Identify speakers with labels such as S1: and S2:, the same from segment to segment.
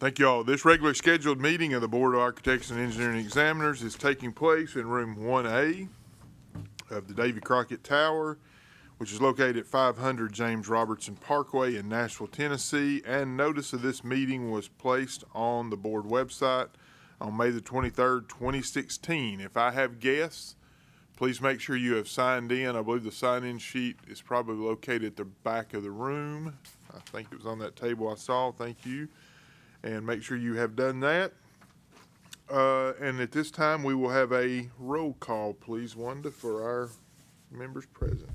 S1: Thank you all. This regularly scheduled meeting of the Board of Architects and Engineering Examiners is taking place in room 1A of the Davy Crockett Tower, which is located at 500 James Robertson Parkway in Nashville, Tennessee. And notice of this meeting was placed on the board website on May the 23rd, 2016. If I have guests, please make sure you have signed in. I believe the sign-in sheet is probably located at the back of the room. I think it was on that table I saw. Thank you. And make sure you have done that. And at this time, we will have a roll call, please, Wanda, for our members present.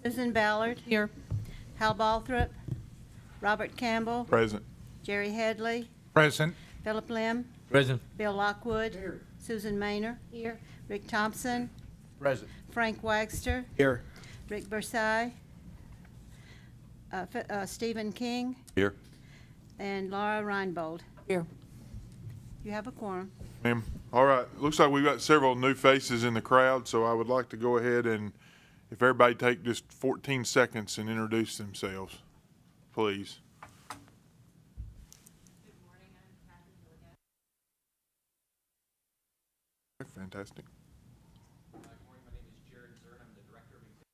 S2: Susan Ballard. Here. Hal Balthrop. Robert Campbell.
S1: Present.
S2: Jerry Headley.
S3: Present.
S2: Philip Lim.
S3: Present.
S2: Bill Lockwood. Here. Susan Maynor. Here. Rick Thompson.
S3: Present.
S2: Frank Wagster.
S3: Here.
S2: Rick Versailles. Stephen King.
S3: Here.
S2: And Laura Reinbold.
S4: Here.
S2: You have a quorum.
S1: Ma'am. All right. Looks like we've got several new faces in the crowd, so I would like to go ahead and if everybody take just 14 seconds and introduce themselves, please.
S5: Good morning, I'm Kathy Milligan.
S1: Fantastic.
S5: Good morning, my name is Jared Zern, I'm the Director of Executive.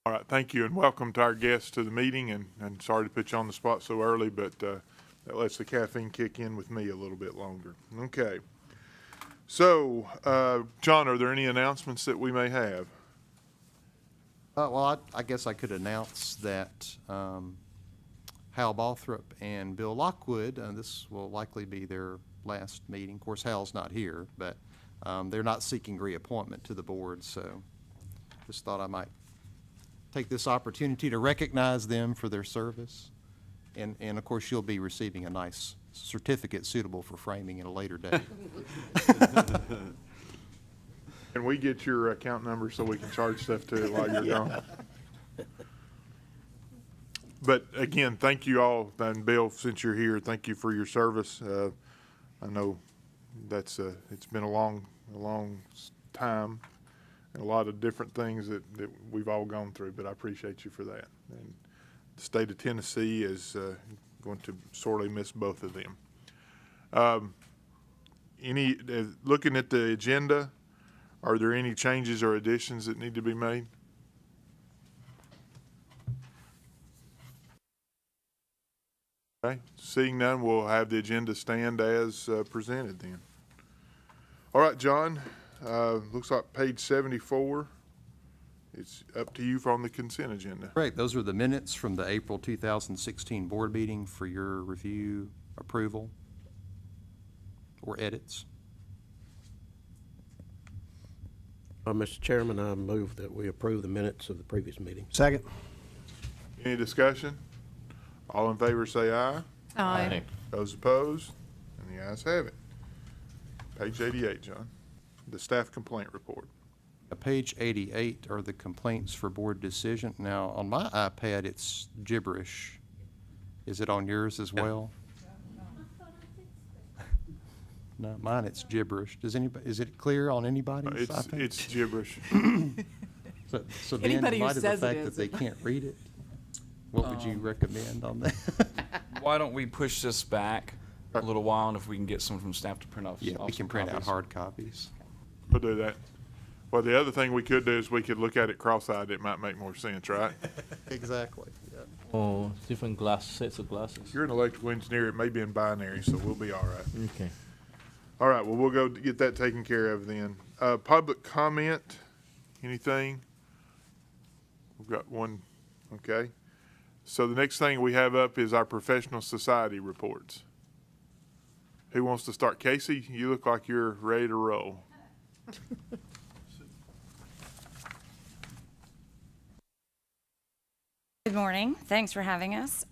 S1: All right, thank you, and welcome to our guests to the meeting, and sorry to put you on the spot so early, but that lets the caffeine kick in with me a little bit longer. Okay. So, John, are there any announcements that we may have?
S6: Well, I guess I could announce that Hal Balthrop and Bill Lockwood, this will likely be their last meeting. Of course, Hal's not here, but they're not seeking reappointment to the board, so just thought I might take this opportunity to recognize them for their service. And of course, you'll be receiving a nice certificate suitable for framing at a later date.
S1: Can we get your account number so we can charge stuff to it while you're gone? But again, thank you all, and Bill, since you're here, thank you for your service. I know that's it's been a long time. And a lot of different things that we've all gone through, but I appreciate you for that. And the state of Tennessee is going to sorely miss both of them. Looking at the agenda, are there any changes or additions that need to be made? Okay, seeing none, we'll have the agenda stand as presented then. All right, John. Looks like page 74. It's up to you on the consent agenda.
S6: Great. Those are the minutes from the April 2016 board meeting for your review, approval, or edits.
S7: Mr. Chairman, I move that we approve the minutes of the previous meeting.
S3: Second.
S1: Any discussion? All in favor say aye.
S4: Aye.
S1: Those opposed? And the ayes have it. Page 88, John. The staff complaint report.
S6: Page 88 are the complaints for board decision. Now, on my iPad, it's gibberish. Is it on yours as well? No, mine it's gibberish. Does anybody? Is it clear on anybody's iPad?
S1: It's gibberish.
S6: So Dan,
S4: Anybody
S6: in
S4: who
S6: light of the
S4: says it
S6: fact
S4: is.
S6: that they can't read it, what would you recommend on that?
S8: Why don't we push this back a little while, and if we can get someone from staff to print off
S6: Yeah, we
S8: some
S6: can print out
S8: copies.
S6: hard copies.
S1: We'll do that. Well, the other thing we could do is we could look at it cross-eyed. It might make more sense, right?
S6: Exactly. Yeah.
S9: Oh, different sets of glasses.
S1: You're an electrical engineer. It may be in binary, so we'll be all right.
S9: Okay.
S1: All right, well, we'll go get that taken care of then. Public comment, anything? We've got one, okay. So the next thing we have up is our professional society reports. Who wants to start? Casey, you look like you're ready to roll.
S3: Good morning. Thanks for having us.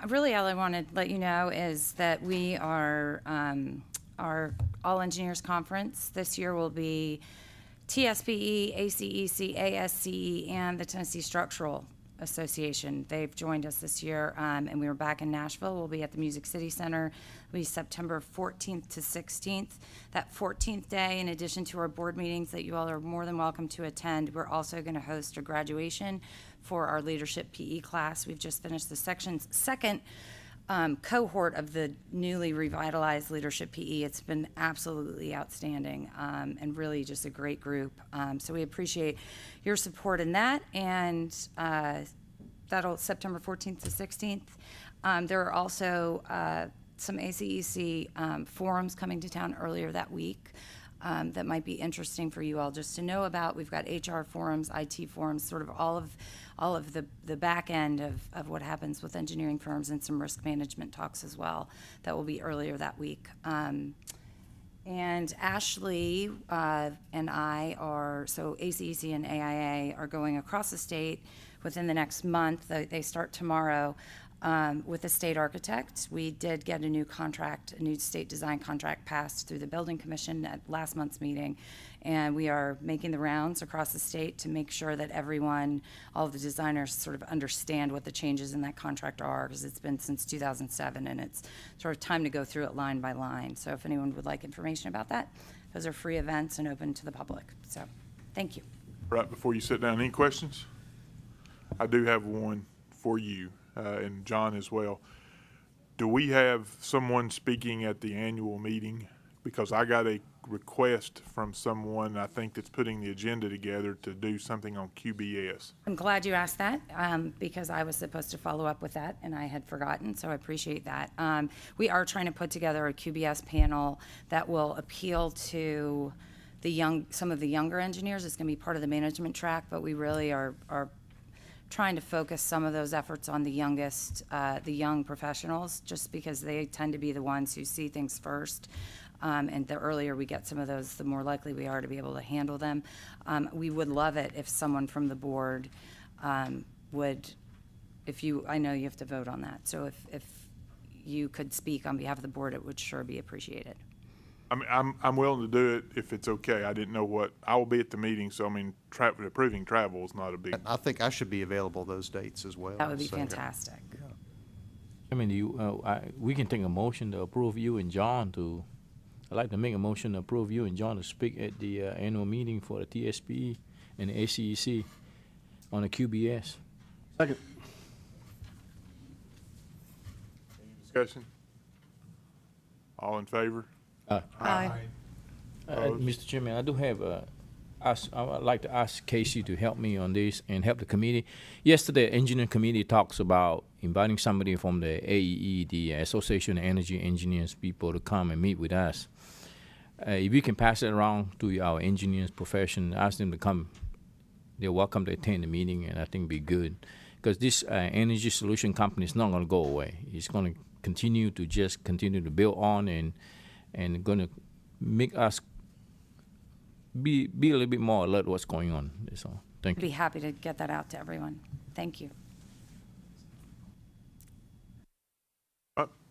S3: Really, all I want to let you know is that we are, our All Engineers Conference this year will be TSPE, ACEC, ASCE, and the Tennessee Structural Association. They've joined us this year, and we were back in Nashville. We'll be at the Music City Center. It'll be September 14th to 16th. That 14th day, in addition to our board meetings that you all are more than welcome to attend, we're also going to host a graduation for our leadership PE class. We've just finished the second cohort of the newly revitalized leadership PE. It's been absolutely outstanding, and really just a great group. So we appreciate your support in that, and that'll September 14th to 16th. There are also some ACEC forums coming to town earlier that week that might be interesting for you all just to know about. We've got HR forums, IT forums, sort of all of the back end of what happens with engineering firms, and some risk management talks as well that will be earlier that week. And Ashley and I are, so ACEC and AIA are going across the state within the next month. They start tomorrow. With a state architect. We did get a new contract, a new state design contract passed through the Building Commission at last month's meeting, and we are making the rounds across the state to make sure that everyone, all of the designers sort of understand what the changes in that contract are, because it's been since 2007, and it's sort of time to go through it line by line. So if anyone would like information about that, those are free events and open to the public. So thank you.
S1: Right before you sit down, any questions? I do have one for you. And John as well. Do we have someone speaking at the annual meeting? Because I got a request from someone, I think, that's putting the agenda together to do something on QBS.
S3: I'm glad you asked that, because I was supposed to follow up with that and I had forgotten, so I appreciate that. We are trying to put together a QBS panel that will appeal to some of the younger engineers. It's going to be part of the management track, but we really are trying to focus some of those efforts on the young professionals, just because they tend to be the ones who see things first. And the earlier we get some of those, the more likely we are to be able to handle them. We would love it if someone from the board would, I know you have to vote on that. So if you could speak on behalf of the board, it would sure be appreciated.
S1: I mean, I'm willing to do it if it's okay. I didn't know I will be at the meeting, so I mean, approving travel is not a big.
S6: I think I should be available those dates as well.
S3: That would be
S6: so.
S3: fantastic.
S9: I mean, we can take a motion to approve you and John to. I'd like to make a motion to approve you and John to speak at the annual meeting for the TSPE and the ACEC on the QBS.
S7: Second.
S1: Any discussion? All in favor?
S3: Aye.
S9: Mr. Chairman, I do have I would like to ask Casey to help me on this and help the committee. Yesterday, engineering committee talks about inviting somebody from the AEE, the Association of Energy Engineers people, to come and meet with us. If you can pass it around to our engineers profession, ask them to come. They're welcome to attend the meeting, and I think it'd be good. Because this energy solution company is not going to go away. It's going to continue to build on and going to make us be a little bit more alert what's going on. So thank
S3: I'd
S9: you.
S3: be happy to get that out to everyone. Thank you.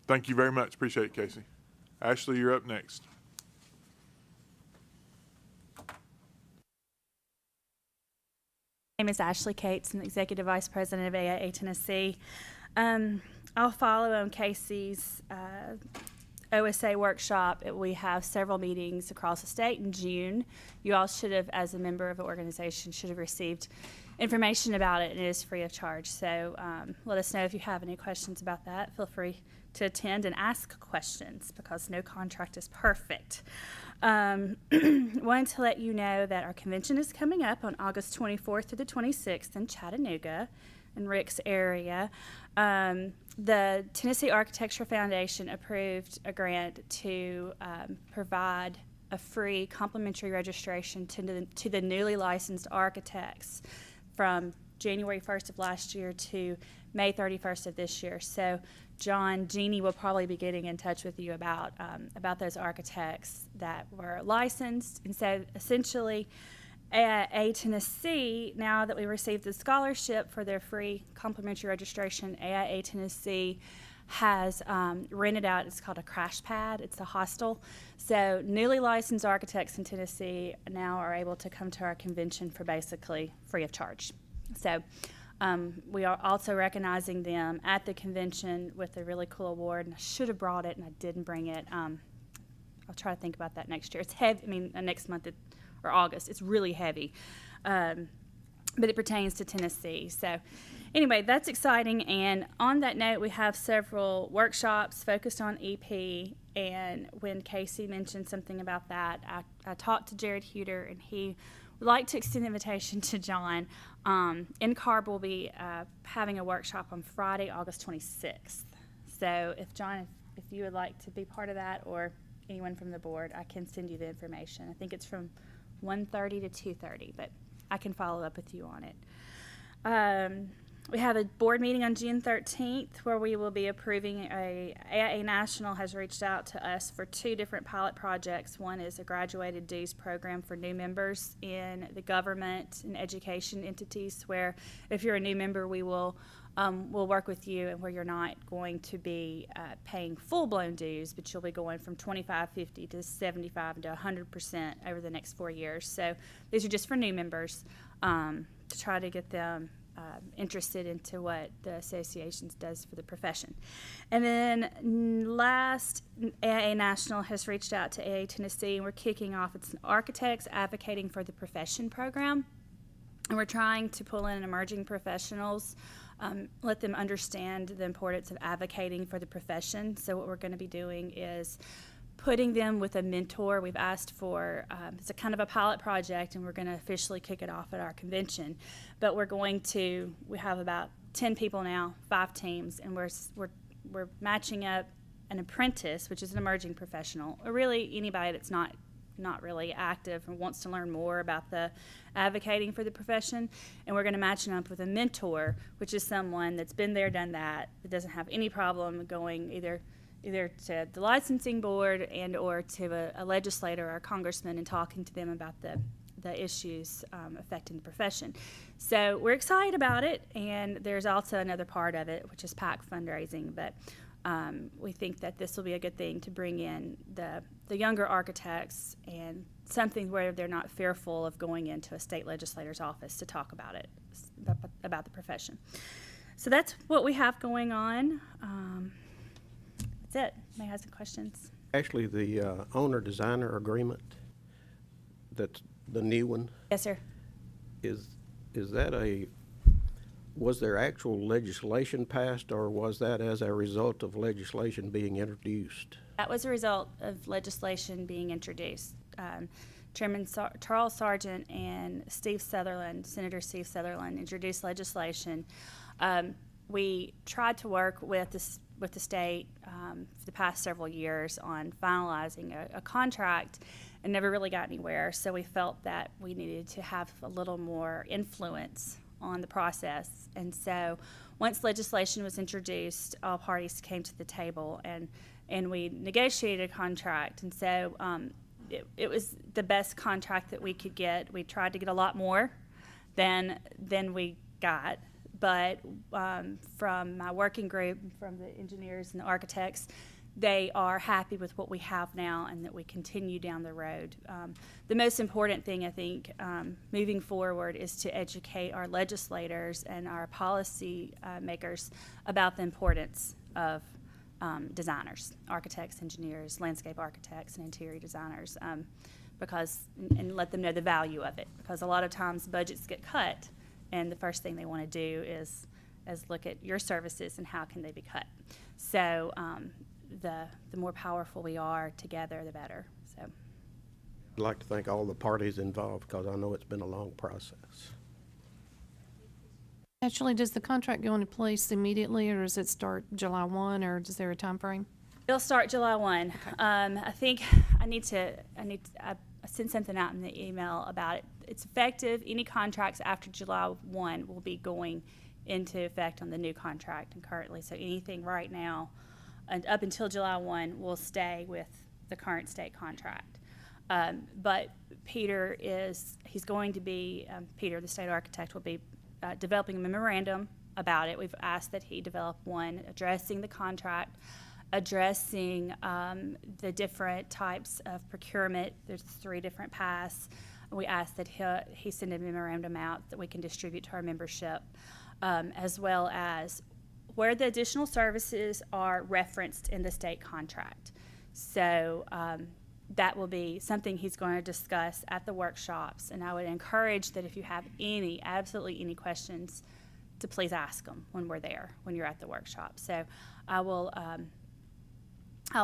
S1: Thank you very much. Appreciate it, Casey. Ashley, you're up next.
S4: My name is Ashley Cates. I'm the Executive Vice President of AIA Tennessee. I'll follow on Casey's OSA workshop. We have several meetings across the state in June. You all should have, as a member of the organization, should have received information about it, and it is free of charge. So let us know if you have any questions about that. Feel free to attend and ask questions, because no contract is perfect. Wanted to let you know that our convention is coming up on August 24th to the 26th in Chattanooga, in Rick's area. The Tennessee Architecture Foundation approved a grant to provide a free complimentary registration to the newly licensed architects from January 1st of last year to May 31st of this year. So Jeannie will probably be getting in touch with you about those architects that were licensed. And so essentially AIA Tennessee, now that we received the scholarship for their free complimentary registration, AIA Tennessee has rented out, it's called a crash pad, it's a hostel. So newly licensed architects in Tennessee now are able to come to our convention for basically free of charge. So we are also recognizing them at the convention with a really cool award, and I should have brought it and I didn't bring it. I'll try to think about that next year. It's heavy, next month or August, it's really heavy. But it pertains to Tennessee. So anyway, that's exciting. And on that note, we have several workshops focused on EP. And when Casey mentioned something about that, I talked to Jared Huter, and he would like to extend the invitation to John. NCARB will be having a workshop on Friday, August 26th. So if John, if you would like to be part of that, or anyone from the board, I can send you the information. I think it's from 1:30 to 2:30, but I can follow up with you on it. We have a board meeting on June 13th where we will be approving AIA National has reached out to us for 2 different pilot projects. One is a graduated dues program for new members in the government and education entities, where if you're a new member, we'll work with you, and where you're not going to be paying full-blown dues, but you'll be going from 25.50 to 75 to 100% over the next 4 years. So these are just for new members to try to get them interested into what the association does for the profession. And then last, AIA National has reached out to AIA Tennessee, and we're kicking off, it's an Architects Advocating for the Profession program. And we're trying to pull in emerging professionals, let them understand the importance of advocating for the profession. So what we're going to be doing is putting them with a mentor. We've asked for, it's a kind of a pilot project, and we're going to officially kick it off at our convention. But we have about 10 people now, 5 teams, and we're matching up an apprentice, which is an emerging professional, or really anybody that's not really active and wants to learn more about the advocating for the profession. And we're going to match them up with a mentor, which is someone that's been there, done that doesn't have any problem going either to the licensing board and or to a legislator or a congressman and talking to them about the issues affecting the profession. So we're excited about it, and there's also another part of it, which is PAC fundraising. But we think that this will be a good thing to bring in the younger architects, and something where they're not fearful of going into a state legislator's office to talk about it, about the profession. So that's what we have going on. That's it. May I have some questions?
S7: Actually, the owner-designer agreement, that's the new one,
S4: Yes, sir.
S7: is that was there actual legislation passed, or was that as a result of legislation being introduced?
S4: That was a result of legislation being introduced. Chairman Charles Sargent and Senator Steve Sutherland, introduced legislation. We tried to work with the state for the past several years on finalizing a contract, and never really got anywhere. So we felt that we needed to have a little more influence on the process. And so once legislation was introduced, all parties came to the table, and we negotiated a contract. And so it was the best contract that we could get. We tried to get a lot more than we got. But from my working group, from the engineers and the architects, they are happy with what we have now, and that we continue down the road. The most important thing, I think, moving forward, is to educate our legislators and our policy makers about the importance of designers, architects, engineers, landscape architects, and interior designers, and let them know the value of it. Because a lot of times budgets get cut, and the first thing they want to do is look at your services and how can they be cut. So the more powerful we are together, the better. So
S7: I'd like to thank all the parties involved, because I know it's been a long process.
S10: Actually, does the contract go into place immediately, or does it start July 1, or is there a time frame?
S4: it'll start July 1. I think I sent something out in the email about it. It's effective. Any contracts after July 1 will be going into effect on the new contract and currently. So anything right now and up until July 1 will stay with the current state contract. But Peter he's going to be, Peter, the state architect, will be developing a memorandum about it. We've asked that he develop one addressing the contract, addressing the different types of procurement. There's 3 different paths. We ask that he send a memorandum out that we can distribute to our membership, as well as where the additional services are referenced in the state contract. So that will be something he's going to discuss at the workshops, and I would encourage that if you have absolutely any questions, to please ask them when we're there, when you're at the workshop. So I will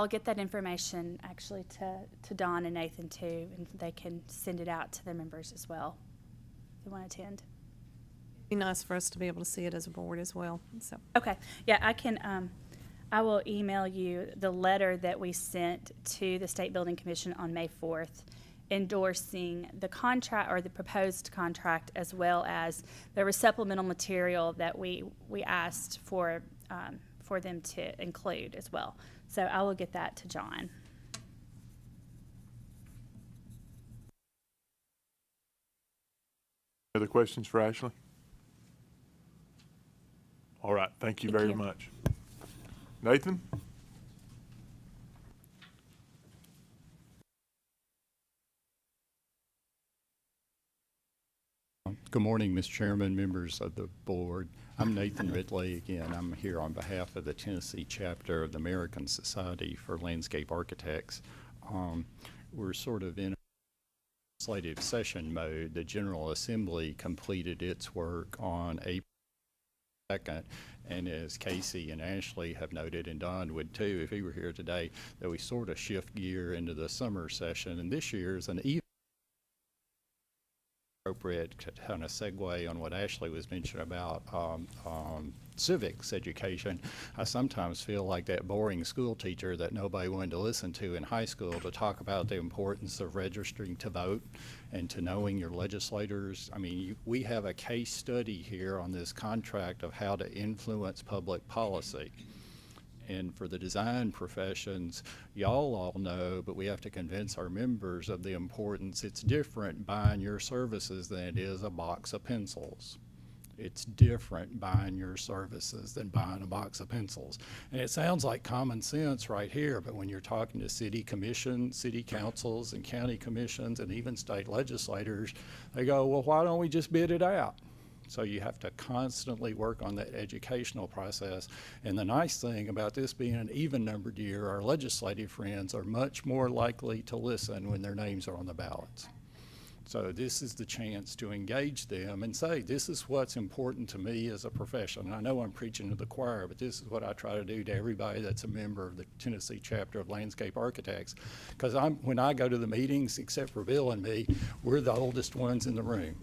S4: get that information actually to Don and Nathan too, and they can send it out to their members as well if they want to attend.
S10: Be nice for us to be able to see it as a board as well, so.
S4: Okay, yeah, I can, I will email you the letter that we sent to the State Building Commission on May 4th endorsing the contract or the proposed contract, as well as there was supplemental material that we asked for them to include as well. So I will get that to John.
S1: Other questions for Ashley? All right, thank you
S4: Thank
S1: very
S4: you.
S1: much. Nathan?
S11: Good morning, Mr. Chairman, members of the board. I'm Nathan Ridley again. I'm here on behalf of the Tennessee chapter of the American Society for Landscape Architects. We're sort of in a legislative session mode. The General Assembly completed its work on April 2nd, and as Casey and Ashley have noted, and Don would too if he were here today, that we sort of shift gear into the summer session, and this year is an even appropriate to kind of segue on what Ashley was mentioning about civics education. I sometimes feel like that boring school teacher that nobody wanted to listen to in high school to talk about the importance of registering to vote and to knowing your legislators. I mean, we have a case study here on this contract of how to influence public policy. And for the design professions, y'all all know, but we have to convince our members of the importance. It's different buying your services than it is a box of pencils. It's different buying your services than buying a box of pencils. And it sounds like common sense right here, but when you're talking to city commissions, city councils, and county commissions, and even state legislators, they go, well, why don't we just bid it out? So you have to constantly work on that educational process. And the nice thing about this being an even-numbered year, our legislative friends are much more likely to listen when their names are on the ballots. So this is the chance to engage them and say, this is what's important to me as a profession. And I know I'm preaching to the choir, but this is what I try to do to everybody that's a member of the Tennessee chapter of Landscape Architects. Because when I go to the meetings, except for Bill and me, we're the oldest ones in the room.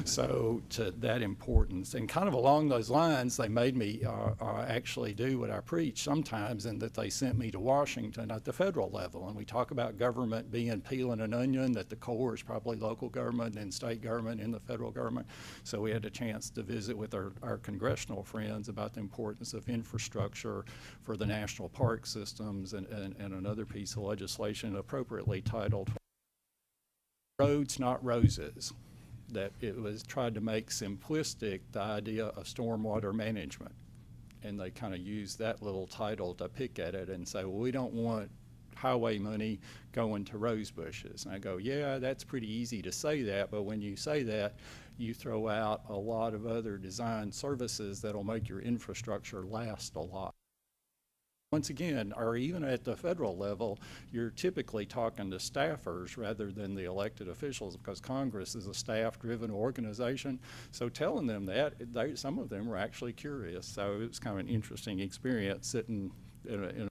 S11: So to that importance, and kind of along those lines, they made me actually do what I preach sometimes, in that they sent me to Washington at the federal level. And we talk about government being peeling an onion, that the core is probably local government and state government and the federal government. So we had a chance to visit with our congressional friends about the importance of infrastructure for the national park systems, and another piece of legislation appropriately titled Roads Not Roses, that it was tried to make simplistic the idea of stormwater management. And they kind of used that little title to pick at it and say, well, we don't want highway money going to rose bushes. And I go, yeah, that's pretty easy to say that, but when you say that, you throw out a lot of other design services that'll make your infrastructure last a lot. Once again, or even at the federal level, you're typically talking to staffers rather than the elected officials, because Congress is a staff-driven organization. So telling them that, some of them were actually curious. So it was kind of an interesting experience sitting in a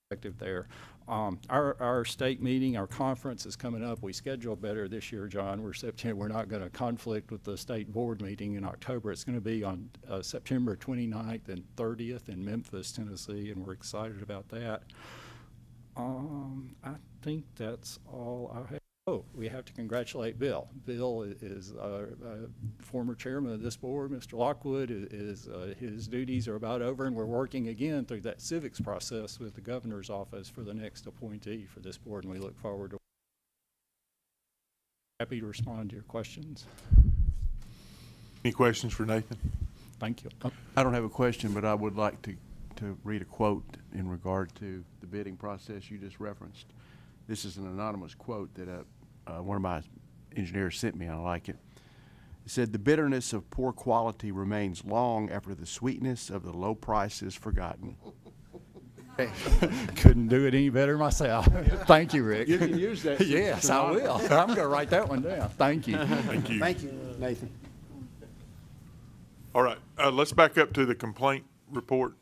S11: perspective there. Our state meeting, our conference is coming up. We scheduled better this year, John. We're not going to conflict with the state board meeting in October. It's going to be on September 29th and 30th in Memphis, Tennessee, and we're excited about that. I think that's all I have. Oh, we have to congratulate Bill. Bill is a former chairman of this board. Mr. Lockwood is his duties are about over, and we're working again through that civics process with the governor's office for the next appointee for this board, and we look forward to Happy to respond to your questions.
S1: Any questions for Nathan?
S11: Thank you.
S12: I don't have a question, but I would like to read a quote in regard to the bidding process you just referenced. This is an anonymous quote that one of my engineers sent me, and I like it. It said, "The bitterness of poor quality remains long after the sweetness of the low price is forgotten."
S11: Couldn't do it any better myself. Thank you, Rick.
S12: You can use that.
S11: Yes, I will. I'm going to write that one down. Thank you.
S1: Thank you.
S7: Thank you, Nathan.
S1: All right, let's back up to the complaint report,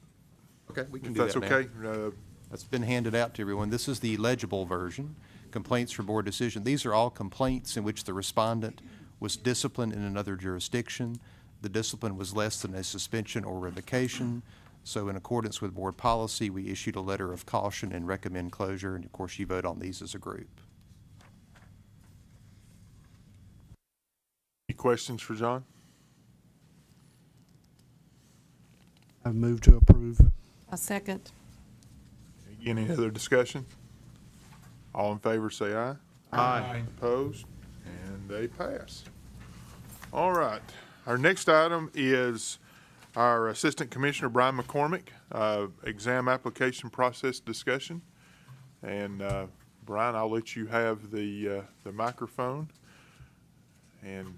S6: Okay, we can
S1: if
S6: do
S1: that's
S6: that now.
S1: okay.
S6: That's been handed out to everyone. This is the legible version, complaints for board decision. These are all complaints in which the respondent was disciplined in another jurisdiction. The discipline was less than a suspension or revocation. So in accordance with board policy, we issued a letter of caution and recommend closure. And of course, you vote on these as a group.
S1: Any questions for John?
S12: I move to approve.
S10: A second.
S1: Any other discussion? All in favor, say aye.
S12: Aye.
S1: Opposed? And they pass. All right. Our next item is our Assistant Commissioner, Brian McCormick, exam application process discussion. And Brian, I'll let you have the microphone and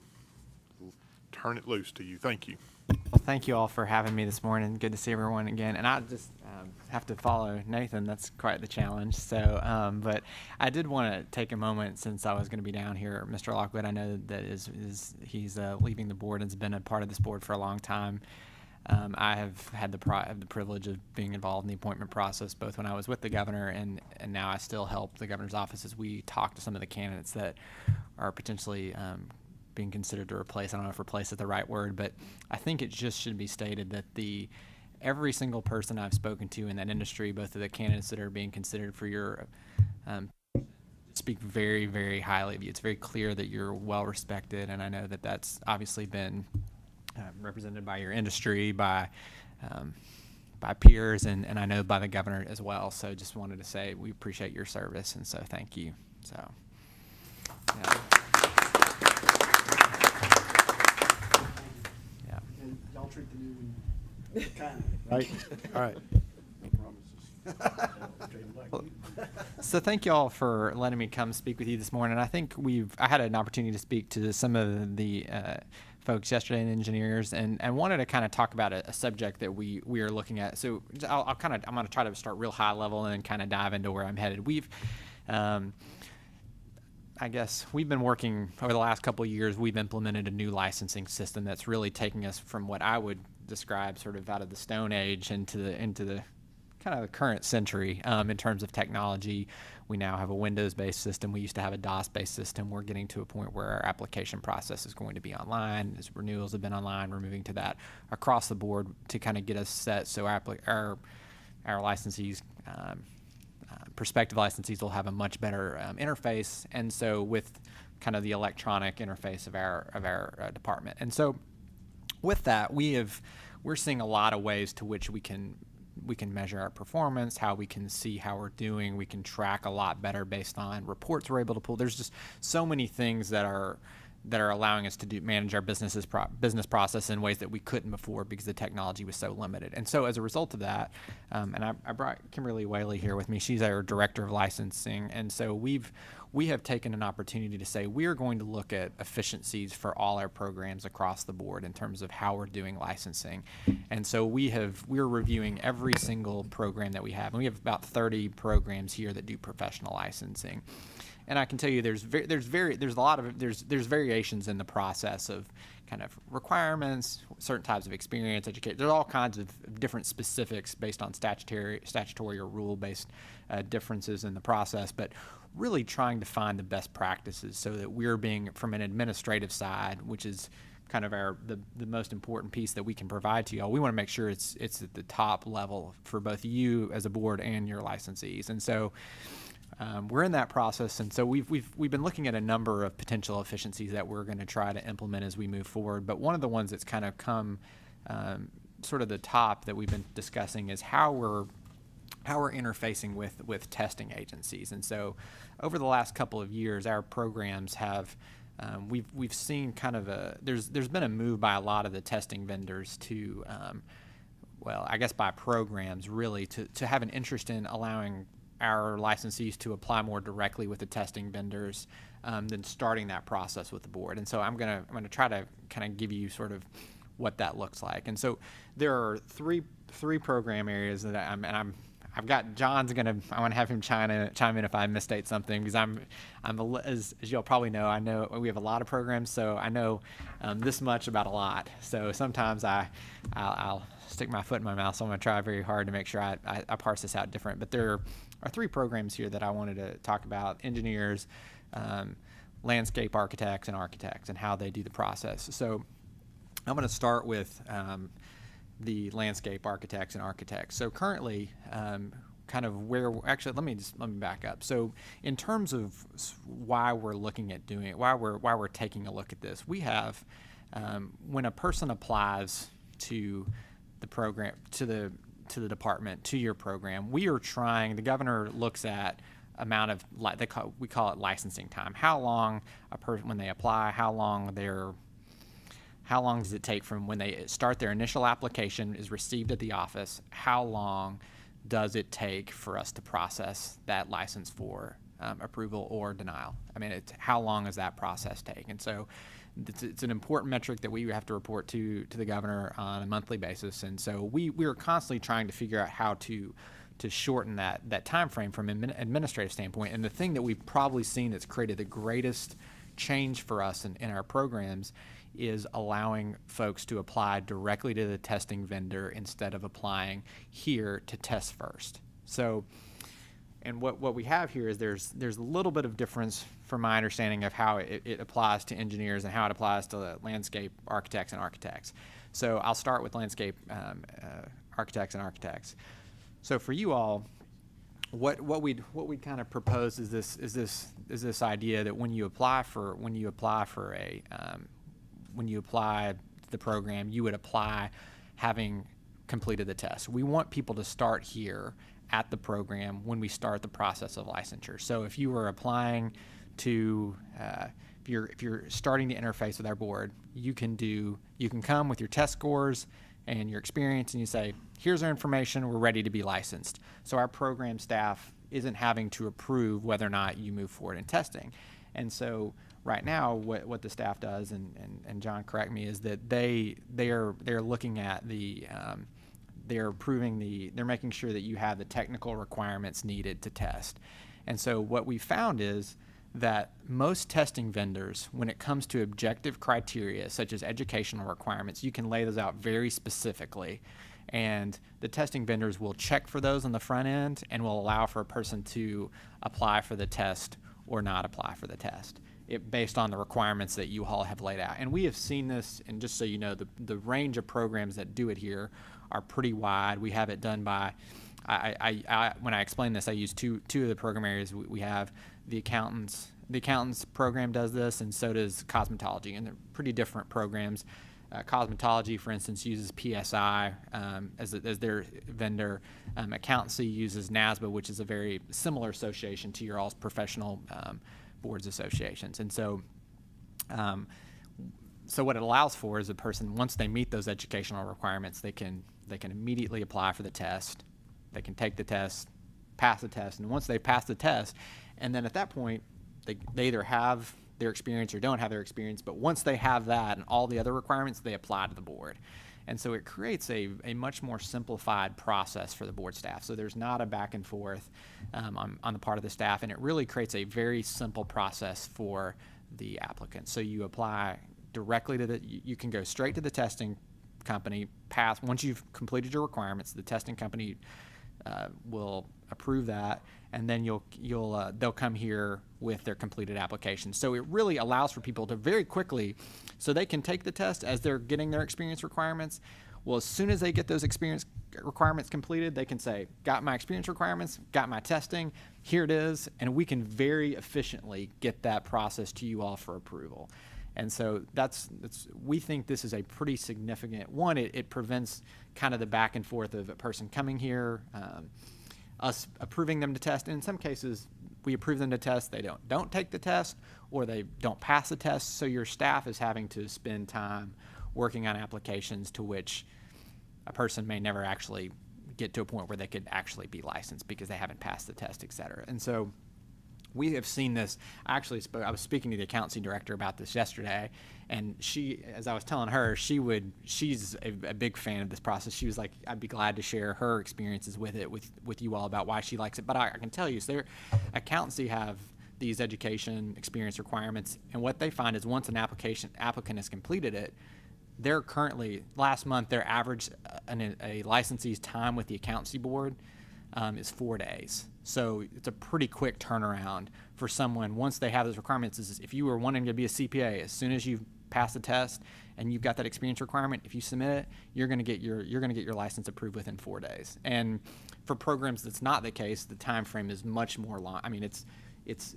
S1: turn it loose to you. Thank you.
S5: Well, thank you all for having me this morning. Good to see everyone again. And I just have to follow Nathan. That's quite the challenge. So, but I did want to take a moment, since I was going to be down here. Mr. Lockwood, I know that he's leaving the board and has been a part of this board for a long time. I have had the privilege of being involved in the appointment process, both when I was with the governor and now I still help the governor's office as we talk to some of the candidates that are potentially being considered to replace. I don't know if replace is the right word, but I think it just should be stated that every single person I've spoken to in that industry, both of the candidates that are being considered for your speak very, very highly of you. It's very clear that you're well respected, and I know that that's obviously been represented by your industry, by peers, and I know by the governor as well. So just wanted to say we appreciate your service, and so thank you. So, yeah. Yeah.
S7: And y'all treat the new one kind of.
S12: Right? All right.
S5: So thank you all for letting me come speak with you this morning. I think I had an opportunity to speak to some of the folks yesterday in engineers, and wanted to kind of talk about a subject that we are looking at. So I'm going to try to start real high level and then kind of dive into where I'm headed. I guess we've been working over the last couple of years. We've implemented a new licensing system that's really taking us from what I would describe sort of out of the Stone Age into the kind of the current century in terms of technology. We now have a Windows-based system. We used to have a DOS-based system. We're getting to a point where our application process is going to be online. As renewals have been online, we're moving to that across the board to kind of get us set so our licensees, prospective licensees, will have a much better interface. And so with kind of the electronic interface of our department. And so with that, we're seeing a lot of ways to which we can measure our performance, how we can see how we're doing. We can track a lot better based on reports we're able to pull. There's just so many things that are allowing us to manage our business process in ways that we couldn't before because the technology was so limited. And so as a result of that, and I brought Kimberly Whaley here with me. She's our director of licensing. And so we have taken an opportunity to say we are going to look at efficiencies for all our programs across the board in terms of how we're doing licensing. And so we're reviewing every single program that we have. And we have about 30 programs here that do professional licensing. And I can tell you there's variations in the process of kind of requirements, certain types of experience, education. There's all kinds of different specifics based on statutory or rule-based differences in the process, but really trying to find the best practices so that we're being, from an administrative side, which is kind of the most important piece that we can provide to y'all. We want to make sure it's at the top level for both you as a board and your licensees. And so we're in that process, and so we've been looking at a number of potential efficiencies that we're going to try to implement as we move forward. But one of the ones that's kind of come sort of the top that we've been discussing is how we're interfacing with testing agencies. And so over the last couple of years, our programs have we've seen kind of there's been a move by a lot of the testing vendors to, well, I guess by programs really to have an interest in allowing our licensees to apply more directly with the testing vendors than starting that process with the board. And so I'm gonna try to kind of give you sort of what that looks like. And so there are three program areas that I've got John's I want to have him chime in if I misstate something, because as you'll probably know, I know we have a lot of programs, so I know this much about a lot. So sometimes I'll stick my foot in my mouth, so I'm going to try very hard to make sure I parse this out different. But there are three programs here that I wanted to talk about: engineers, landscape architects, and how they do the process. So I'm going to start with the landscape architects and architects. So currently, kind of let me back up. So in terms of why we're looking at doing it, why we're taking a look at this, we have when a person applies to the program, to the department, to your program, the governor looks at amount of we call it licensing time. How long when they apply, how long does it take from when they start their initial application is received at the office? How long does it take for us to process that license for approval or denial? I mean, how long does that process take? And so it's an important metric that we have to report to the governor on a monthly basis. And so we are constantly trying to figure out how to shorten that time frame from an administrative standpoint. And the thing that we've probably seen that's created the greatest change for us in our programs is allowing folks to apply directly to the testing vendor instead of applying here to test first. So, and what we have here is there's a little bit of difference from my understanding of how it applies to engineers and how it applies to landscape architects and architects. So I'll start with landscape architects and architects. So for you all, what we kind of propose is this idea that when you apply the program, you would apply having completed the test. We want people to start here at the program when we start the process of licensure. So if you were applying to, if you're starting to interface with our board, you can come with your test scores and your experience, and you say, here's our information, we're ready to be licensed. So our program staff isn't having to approve whether or not you move forward in testing. And so right now, what the staff does, and John, correct me, is that they're looking at they're making sure that you have the technical requirements needed to test. And so what we found is that most testing vendors, when it comes to objective criteria such as educational requirements, you can lay those out very specifically, and the testing vendors will check for those on the front end and will allow for a person to apply for the test or not apply for the test, based on the requirements that you all have laid out. And we have seen this, and just so you know, the range of programs that do it here are pretty wide. We have it done by, when I explain this, I use two of the program areas. We have the accountants program does this, and so does cosmetology, and they're pretty different programs. Cosmetology, for instance, uses PSI as their vendor. Accountancy uses NASBA, which is a very similar association to your all's professional boards associations. And so what it allows for is a person, once they meet those educational requirements, they can immediately apply for the test. They can take the test, pass the test, and once they pass the test, and then at that point, they either have their experience or don't have their experience, but once they have that and all the other requirements, they apply to the board. And so it creates a much more simplified process for the board staff. So there's not a back and forth on the part of the staff, and it really creates a very simple process for the applicant. So you apply directly to you can go straight to the testing company, once you've completed your requirements, the testing company will approve that, and then they'll come here with their completed application. So it really allows for people to very quickly, so they can take the test as they're getting their experience requirements. Well, as soon as they get those experience requirements completed, they can say, got my experience requirements, got my testing, here it is, and we can very efficiently get that process to you all for approval. And so we think this is a pretty significant one. It prevents kind of the back and forth of a person coming here, us approving them to test. And in some cases, we approve them to test, they don't take the test, or they don't pass the test. So your staff is having to spend time working on applications to which a person may never actually get to a point where they could actually be licensed because they haven't passed the test, et cetera. And so we have seen this. I was speaking to the accountancy director about this yesterday, and she, as I was telling her, she's a big fan of this process. She was like, I'd be glad to share her experiences with it with you all about why she likes it. But I can tell you, so accountancy have these education experience requirements, and what they find is once an applicant has completed it, they're currently, last month, their average a licensee's time with the accountancy board is 4 days. So it's a pretty quick turnaround for someone once they have those requirements. Is if you were wanting to be a CPA, as soon as you've passed the test and you've got that experience requirement, if you submit it, you're going to get your license approved within 4 days. And for programs that's not the case, the time frame is much more long. I mean, it's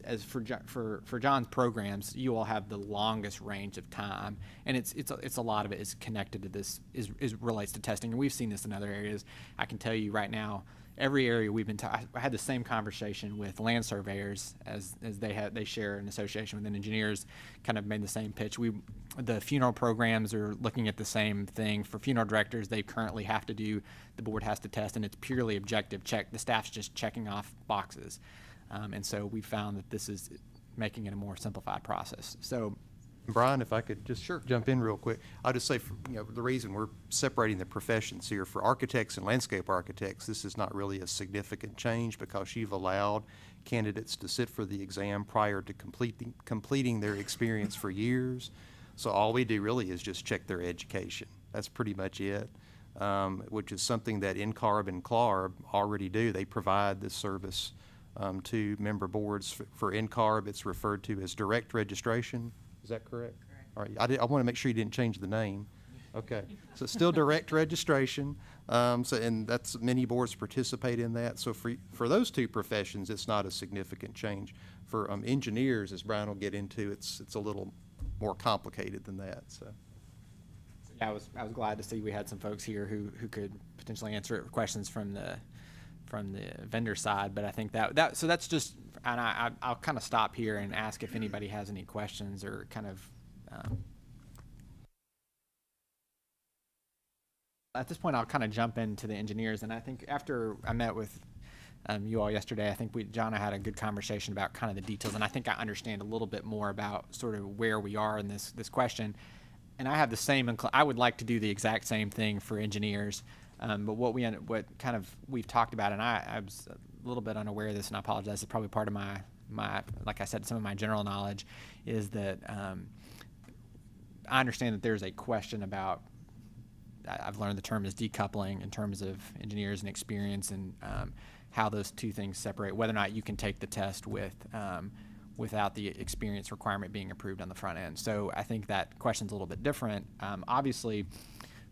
S5: as for John's programs, you all have the longest range of time, and it's a lot of it is connected to this is relates to testing, and we've seen this in other areas. I can tell you right now, every area we've been I had the same conversation with land surveyors as they share an association with engineers, kind of made the same pitch. The funeral programs are looking at the same thing. For funeral directors, they currently have to do, the board has to test, and it's purely objective check. The staff's just checking off boxes. And so we found that this is making it a more simplified process. So,
S6: Brian, if I could just jump in real quick, I'll just say, the reason we're separating the professions here, for architects and landscape architects, this is not really a significant change because you've allowed candidates to sit for the exam prior to completing their experience for years. So all we do really is just check their education. That's pretty much it, which is something that NCARB and CLARB already do. They provide this service to member boards. For NCARB, it's referred to as direct registration. Is that correct? Correct. All right. I want to make sure you didn't change the name. Okay. So it's still direct registration. And that's many boards participate in that. So for those two professions, it's not a significant change. For engineers, as Brian will get into, it's a little more complicated than that. So.
S5: Yeah, I was glad to see we had some folks here who could potentially answer questions from the vendor side, but I think so that's just, and I'll kind of stop here and ask if anybody has any questions or kind of at this point I'll kind of jump into the engineers. And I think after I met with you all yesterday, I think John and I had a good conversation about kind of the details, and I think I understand a little bit more about sort of where we are in this question. And I have the same, I would like to do the exact same thing for engineers. But what we've talked about, and I was a little bit unaware of this, and I apologize, it's probably part of my like I said, some of my general knowledge, is that I understand that there's a question about, I've learned the term is decoupling in terms of engineers and experience, and how those two things separate, whether or not you can take the test without the experience requirement being approved on the front end. So I think that question's a little bit different. Obviously,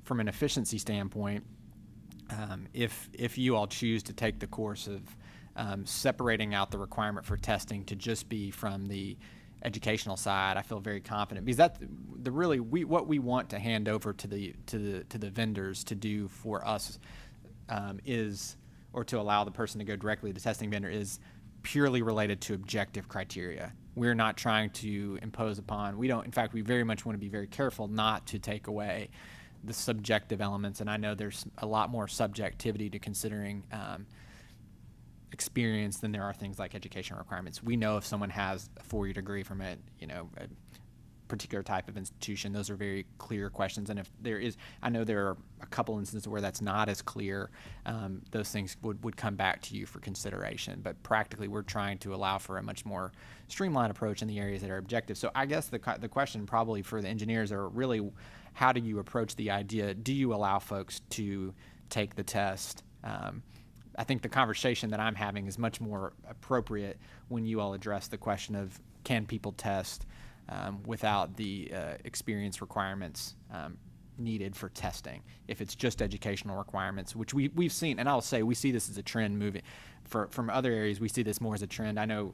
S5: from an efficiency standpoint, if you all choose to take the course of separating out the requirement for testing to just be from the educational side, I feel very confident, because that's what we want to hand over to the vendors to do for us or to allow the person to go directly to the testing vendor is purely related to objective criteria. We're not trying to impose upon. In fact, we very much want to be very careful not to take away the subjective elements, and I know there's a lot more subjectivity to considering experience than there are things like education requirements. We know if someone has a 4-year degree from a particular type of institution, those are very clear questions, and if there is, I know there are a couple instances where that's not as clear, those things would come back to you for consideration. But practically, we're trying to allow for a much more streamlined approach in the areas that are objective. So I guess the question probably for the engineers are really, how do you approach the idea? Do you allow folks to take the test? I think the conversation that I'm having is much more appropriate when you all address the question of, can people test without the experience requirements needed for testing? If it's just educational requirements, which we've seen, and I'll say we see this as a trend moving. From other areas, we see this more as a trend. I know,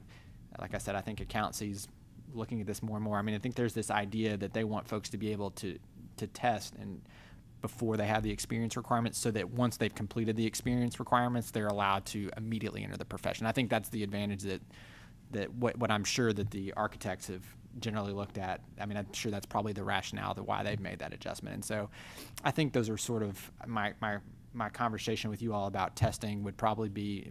S5: like I said, I think accountancy's looking at this more and more. I mean, I think there's this idea that they want folks to be able to test and before they have the experience requirements, so that once they've completed the experience requirements, they're allowed to immediately enter the profession. I think that's the advantage that that what I'm sure that the architects have generally looked at. I mean, I'm sure that's probably the rationale to why they've made that adjustment. And so I think those are sort of my conversation with you all about testing would probably be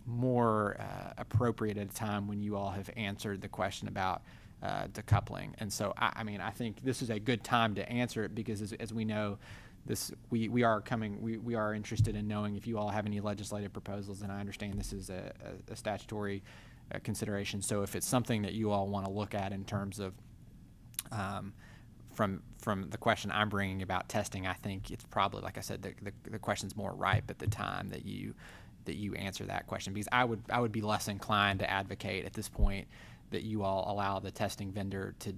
S5: more appropriate at a time when you all have answered the question about decoupling. And so, I mean, I think this is a good time to answer it because as we know, we are interested in knowing if you all have any legislative proposals, and I understand this is a statutory consideration. So if it's something that you all want to look at in terms of from the question I'm bringing about testing, I think it's probably, like I said, the question's more ripe at the time that you answer that question, because I would be less inclined to advocate at this point that you all allow the testing vendor to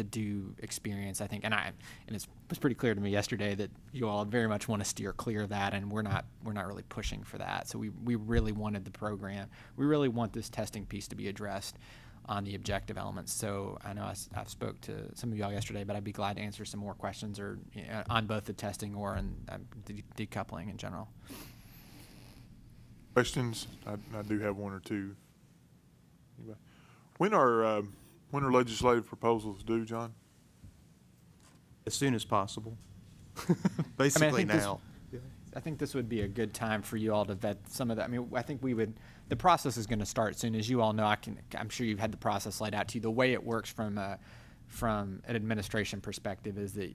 S5: do experience. I think, and it was pretty clear to me yesterday that you all very much want to steer clear of that, and we're not really pushing for that. So we really wanted the program. We really want this testing piece to be addressed on the objective elements. So I know I've spoke to some of y'all yesterday, but I'd be glad to answer some more questions or on both the testing or on decoupling in general.
S1: Questions? I do have one or two. When are legislative proposals due, John?
S6: As soon as possible. Basically now.
S5: I think this would be a good time for you all to vet some of that. I mean, I think the process is going to start soon. As you all know, I'm sure you've had the process laid out to you. The way it works from an administration perspective is that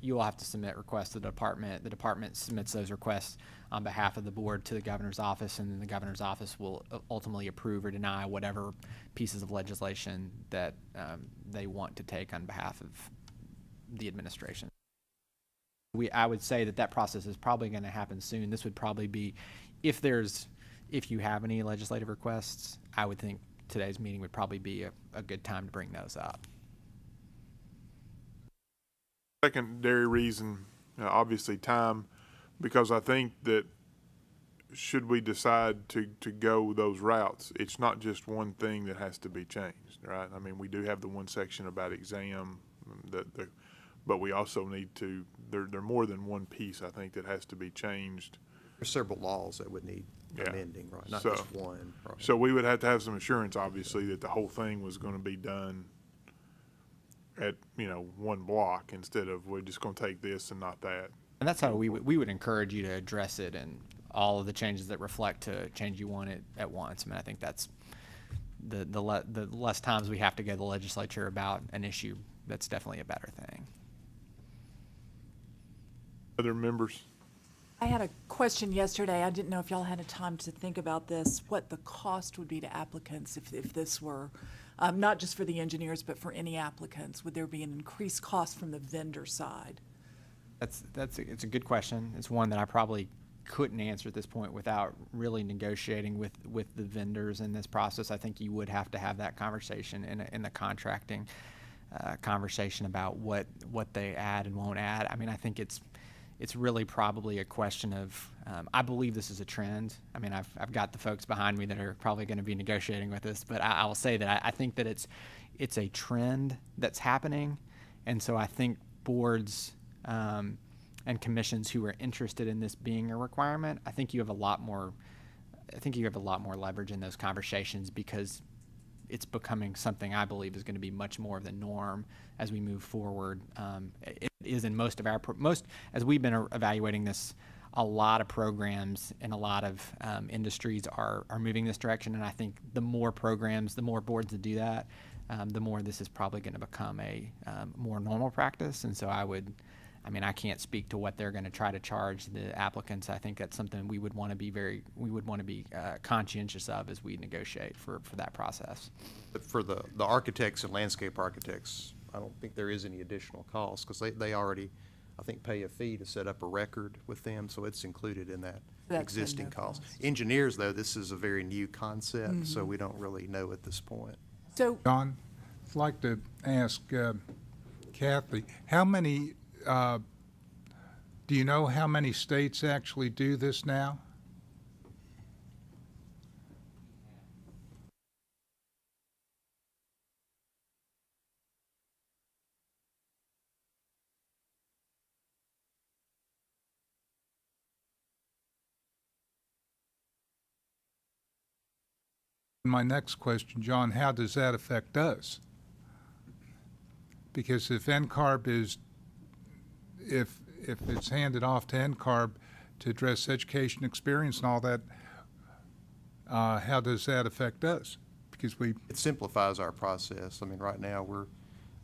S5: you all have to submit requests to the department. The department submits those requests on behalf of the board to the governor's office, and then the governor's office will ultimately approve or deny whatever pieces of legislation that they want to take on behalf of the administration. I would say that process is probably going to happen soon. This would probably be, if you have any legislative requests, I would think today's meeting would probably be a good time to bring those up.
S1: Secondary reason, obviously time, because I think that should we decide to go those routes, it's not just one thing that has to be changed, right? I mean, we do have the one section about exam, but we also need to, there are more than one piece, I think, that has to be changed.
S6: There's several laws that would need amending, right? Not just one. Right.
S1: So we would have to have some assurance, obviously, that the whole thing was going to be done at, one block instead of we're just going to take this and not that.
S5: And that's how we would encourage you to address it, and all of the changes that reflect to change you want it at once. I mean, I think that's the less times we have to go to the legislature about an issue, that's definitely a better thing.
S1: Other members?
S13: I had a question yesterday. I didn't know if y'all had a time to think about this, what the cost would be to applicants if this were, not just for the engineers, but for any applicants. Would there be an increased cost from the vendor side?
S5: It's a good question. It's one that I probably couldn't answer at this point without really negotiating with the vendors in this process. I think you would have to have that conversation in the contracting conversation about what they add and won't add. I mean, I think it's really probably a question of, I believe this is a trend. I mean, I've got the folks behind me that are probably going to be negotiating with us, but I will say that I think that it's a trend that's happening. And so I think boards and commissions who are interested in this being a requirement, I think you have a lot more leverage in those conversations, because it's becoming something I believe is going to be much more of the norm as we move forward. It is in most as we've been evaluating this, a lot of programs and a lot of industries are moving this direction. And I think the more programs, the more boards that do that, the more this is probably going to become a more normal practice. And so I can't speak to what they're going to try to charge the applicants. I think that's something we would want to be conscientious of as we negotiate for that process.
S6: But for the architects and landscape architects, I don't think there is any additional cost, because they already, I think, pay a fee to set up a record with them, so it's included in that existing cost. Engineers, though, this is a very new concept, so we don't really know at this point.
S13: So,
S14: John, I'd like to ask Kathy, how many do you know how many states actually do this now? My next question, John, how does that affect us? Because if NCARB is, if it's handed off to NCARB to address education experience and all that, how does that affect us? Because
S6: It simplifies our process. I mean, right now,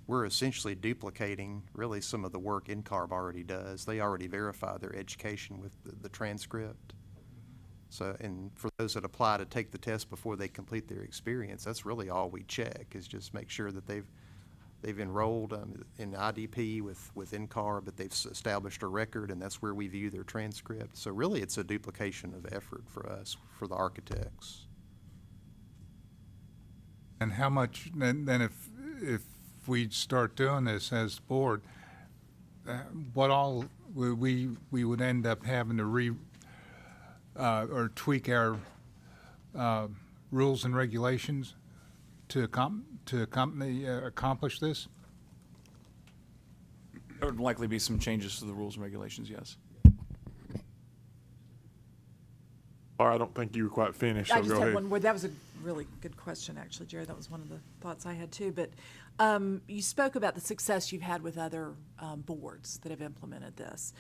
S6: we're essentially duplicating really some of the work NCARB already does. They already verify their education with the transcript. So, and for those that apply to take the test before they complete their experience, that's really all we check, is just make sure that they've enrolled in IDP with NCARB, that they've established a record, and that's where we view their transcript. So really, it's a duplication of effort for us, for the architects.
S14: And how much, then if we start doing this as the board, what all we would end up having to or tweak our rules and regulations to accomplish this?
S8: There would likely be some changes to the rules and regulations, yes.
S1: Or I don't think you were quite finished,
S13: I
S1: so
S13: just
S1: go
S13: had
S1: ahead.
S13: one more. That was a really good question, actually, Jerry. That was one of the thoughts I had too. But you spoke about the success you've had with other boards that have implemented this.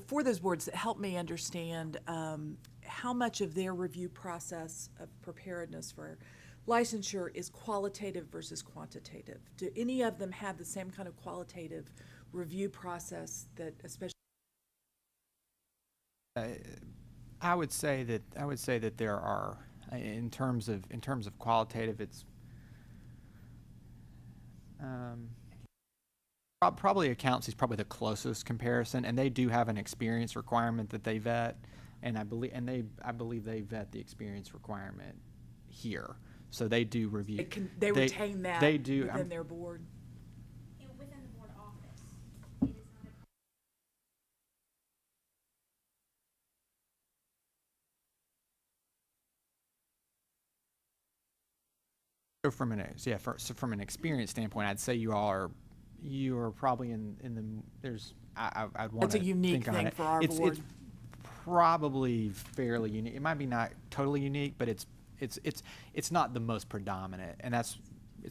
S13: For those boards, help me understand how much of their review process of preparedness for licensure is qualitative versus quantitative. Do any of them have the same kind of qualitative review process that, especially?
S5: I would say that there are, in terms of qualitative, it's probably accounts is probably the closest comparison, and they do have an experience requirement that they vet, and I believe they vet the experience requirement here, so they do review.
S13: They retain that
S5: they do,
S13: within their board.
S4: Within the board office, it is not
S5: So from an experience standpoint, I'd say you are probably in the I'd want
S13: That's a unique thing for our board.
S5: It's probably fairly unique. It might be not totally unique, but it's not the most predominant, and it's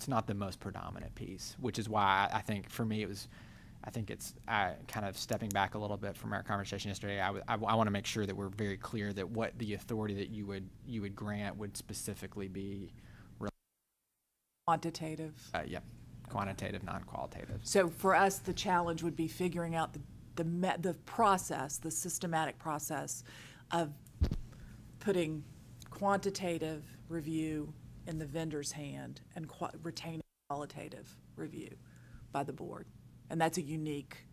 S5: not the most predominant piece, which is why I think for me it's kind of stepping back a little bit from our conversation yesterday. I want to make sure that we're very clear that what the authority that you would grant would specifically be
S13: Quantitative.
S5: Quantitative, non-qualitative.
S13: So for us, the challenge would be figuring out the process, the systematic process of putting quantitative review in the vendor's hand and retaining qualitative review by the board. And that's a unique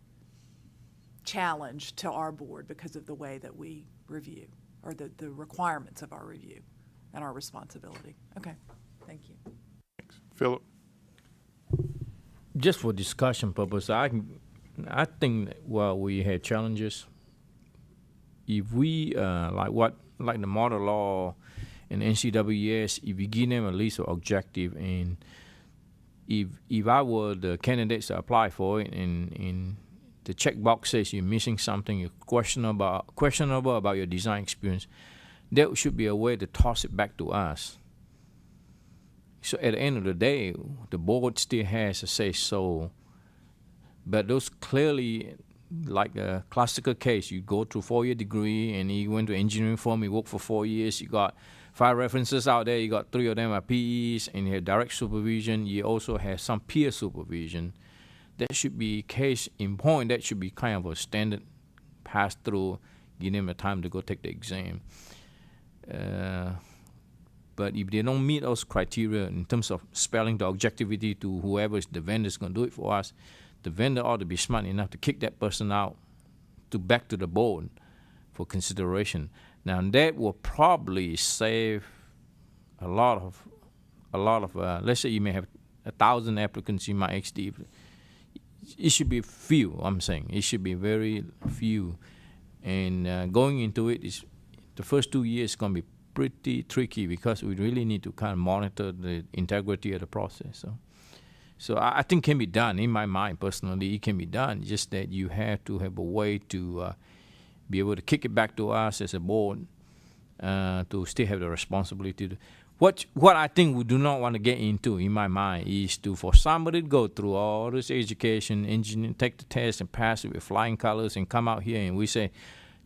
S13: challenge to our board because of the way that we review, or the requirements of our review and our responsibility. Okay, thank you.
S1: Philip?
S9: Just for discussion purpose, I think that while we have challenges, if we like the model law and NCWS, if we give them a list of objective, and if I were the candidates to apply for it, and the checkbox says you're missing something, you're questionable about your design experience, there should be a way to toss it back to us. So at the end of the day, the board still has a say-so. But those clearly, like a classical case, you go through 4-year degree and you went to engineering firm, you work for 4 years, you got 5 references out there, you got 3 of them are PEs, and you have direct supervision, you also have some peer supervision. That should be case in point, that should be kind of a standard pass-through, give them the time to go take the exam. But if they don't meet those criteria in terms of spelling the objectivity to whoever is the vendor is going to do it for us, the vendor ought to be smart enough to kick that person out back to the board for consideration. Now that will probably save a lot of let's say you may have 1,000 applicants in my XD. It should be few. I'm saying it should be very few, and going into it is the first 2 years going to be pretty tricky because we really need to kind of monitor the integrity of the process. So I think it can be done. In my mind, personally, it can be done. Just that you have to have a way to be able to kick it back to us as a board to still have the responsibility. what I think we do not want to get into, in my mind, is for somebody to go through all this education, engineering, take the test and pass it with flying colors, and come out here and we say,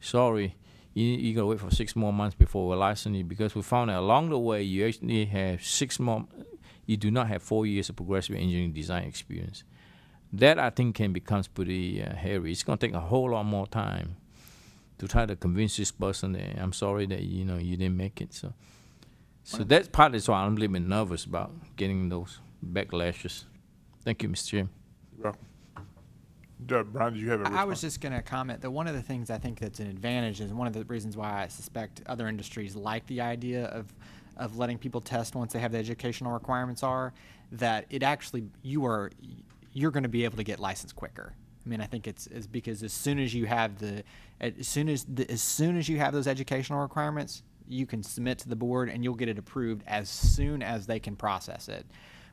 S9: sorry, you gotta wait for 6 more months before we license you, because we found that along the way you actually have 6 more. You do not have 4 years of progressive engineering design experience. That I think can become pretty hairy. It's gonna take a whole lot more time to try to convince this person that I'm sorry that you didn't make it. So that's part is why I'm a little bit nervous about getting those backlashes. Thank you, Mr. Chairman.
S1: Brian, do you have a response?
S5: I was just going to comment that one of the things I think that's an advantage is one of the reasons why I suspect other industries like the idea of letting people test once they have the educational requirements are that it actually you're going to be able to get licensed quicker. I mean, I think it's because as soon as you have those educational requirements, you can submit to the board and you'll get it approved as soon as they can process it.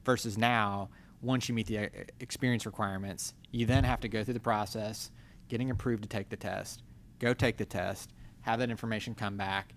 S5: Versus now, once you meet the experience requirements, you then have to go through the process, getting approved to take the test, go take the test, have that information come back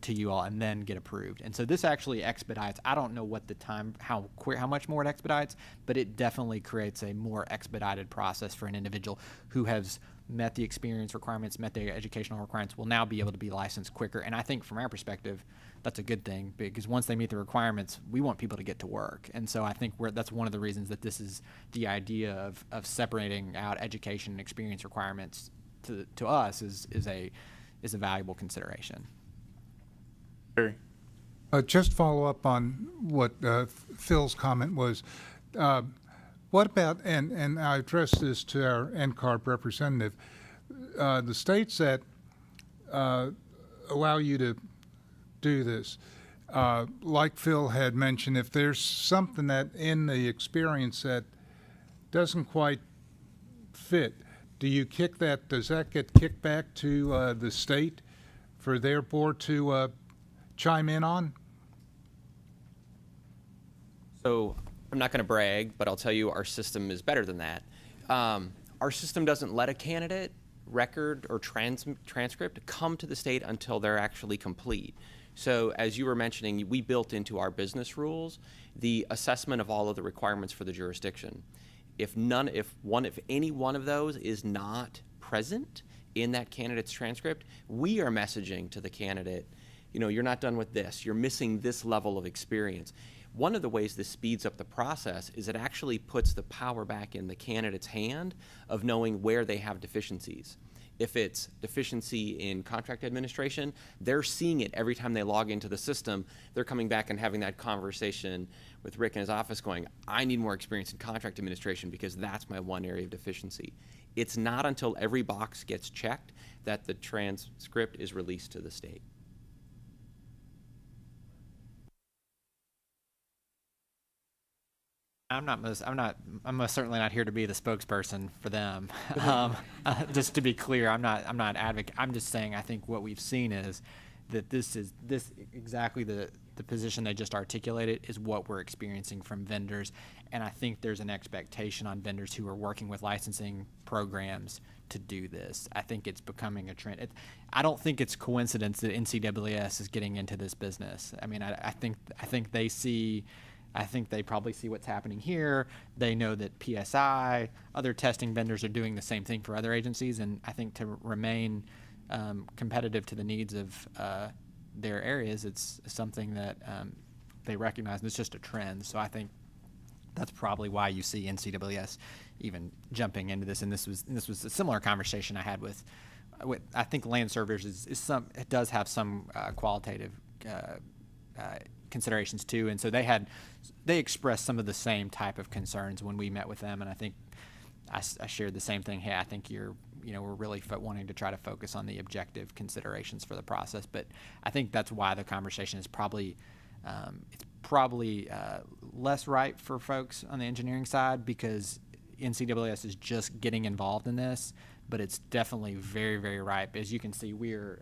S5: to you all, and then get approved. And so this actually expedites. I don't know what the time, how much more it expedites, but it definitely creates a more expedited process for an individual who has met the experience requirements, met the educational requirements, will now be able to be licensed quicker. And I think from our perspective, that's a good thing, because once they meet the requirements, we want people to get to work. And so I think that's one of the reasons that this is the idea of separating out education and experience requirements to us is a valuable consideration.
S1: Barry?
S14: Just follow up on what Phil's comment was. What about, and I addressed this to our NCARB representative, the states that allow you to do this, like Phil had mentioned, if there's something that in the experience that doesn't quite fit, does that get kicked back to the state for their board to chime in on?
S15: So I'm not going to brag, but I'll tell you our system is better than that. Our system doesn't let a candidate record or transcript come to the state until they're actually complete. So as you were mentioning, we built into our business rules the assessment of all of the requirements for the jurisdiction. If any one of those is not present in that candidate's transcript, we are messaging to the candidate, you're not done with this, you're missing this level of experience. One of the ways this speeds up the process is it actually puts the power back in the candidate's hand of knowing where they have deficiencies. If it's deficiency in contract administration, they're seeing it every time they log into the system. They're coming back and having that conversation with Rick in his office going, I need more experience in contract administration because that's my one area of deficiency. It's not until every box gets checked that the transcript is released to the state.
S5: I'm most certainly not here to be the spokesperson for them. Just to be clear, I'm not advocate. I'm just saying I think what we've seen is that this exactly the position they just articulated is what we're experiencing from vendors, and I think there's an expectation on vendors who are working with licensing programs to do this. I think it's becoming a trend. I don't think it's coincidence that NCAAS is getting into this business. I mean, I think they see. I think they probably see what's happening here. They know that PSI, other testing vendors are doing the same thing for other agencies, and I think to remain competitive to the needs of their areas, it's something that they recognize, and it's just a trend. So I think that's probably why you see NCAAS even jumping into this. And this was a similar conversation I had with I think Land Servers it does have some qualitative considerations too, and so they expressed some of the same type of concerns when we met with them, and I think I shared the same thing. Hey, I think we're really wanting to try to focus on the objective considerations for the process, but I think that's why the conversation is probably less ripe for folks on the engineering side, because NCAAS is just getting involved in this, but it's definitely very, very ripe. As you can see, we're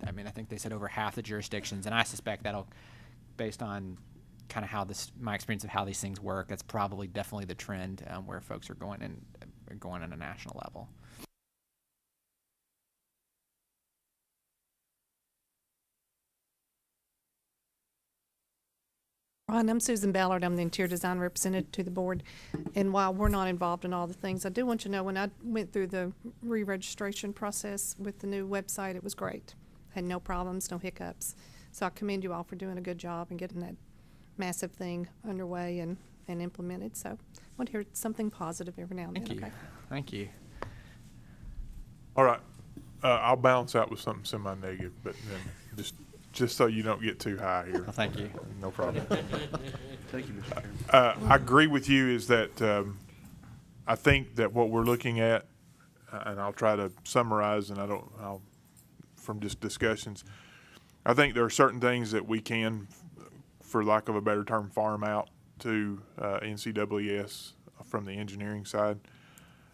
S5: I think they said over half the jurisdictions, and I suspect that'll, based on kind of my experience of how these things work, that's probably definitely the trend where folks are going on a national level.
S10: Ron, I'm Susan Ballard. I'm the interior design representative to the board. And while we're not involved in all the things, I do want you to know when I went through the re-registration process with the new website, it was great. Had no problems, no hiccups. So I commend you all for doing a good job and getting that massive thing underway and implemented. So I want to hear something positive every now and then.
S5: Thank you.
S10: Okay.
S5: Thank you.
S1: All right, I'll balance out with something semi-negative, but then just so you don't get too high here.
S5: Well, thank you.
S1: No problem.
S12: Thank you, Mr. Chairman.
S1: I agree with you is that I think that what we're looking at, and I'll try to summarize, and I'll from just discussions, I think there are certain things that we can, for lack of a better term, farm out to NCWS from the engineering side.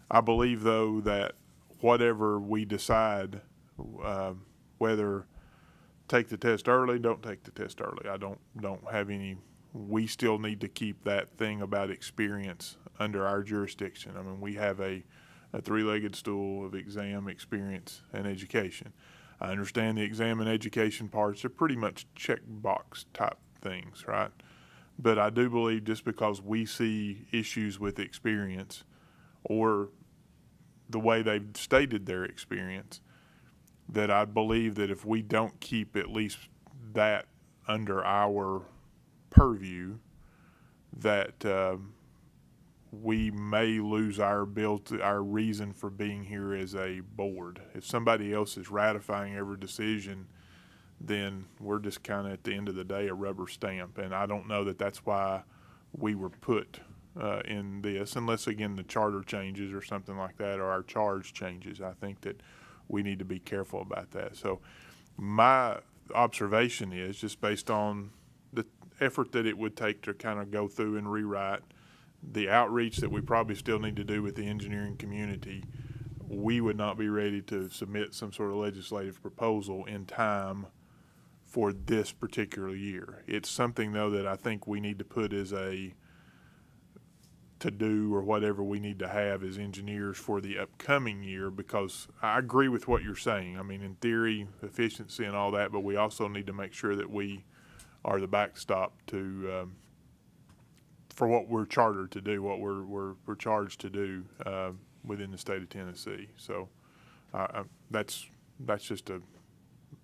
S1: I believe, though, that whatever we decide, whether take the test early, don't take the test early, I don't have any. We still need to keep that thing about experience under our jurisdiction. I mean, we have a three-legged stool of exam, experience, and education. I understand the exam and education parts are pretty much checkbox type things, right? But I do believe just because we see issues with experience or the way they've stated their experience, that I believe that if we don't keep at least that under our purview, that we may lose our reason for being here as a board. If somebody else is ratifying every decision, then we're just kind of at the end of the day a rubber stamp. And I don't know that that's why we were put in this, unless again the charter changes or something like that, or our charge changes. I think that we need to be careful about that. So my observation is, just based on the effort that it would take to kind of go through and rewrite, the outreach that we probably still need to do with the engineering community, we would not be ready to submit some sort of legislative proposal in time for this particular year. It's something, though, that I think we need to put as a to-do, or whatever we need to have as engineers for the upcoming year, because I agree with what you're saying. I mean, in theory, efficiency and all that, but we also need to make sure that we are the backstop to for what we're chartered to do, what we're charged to do within the state of Tennessee. So that's just a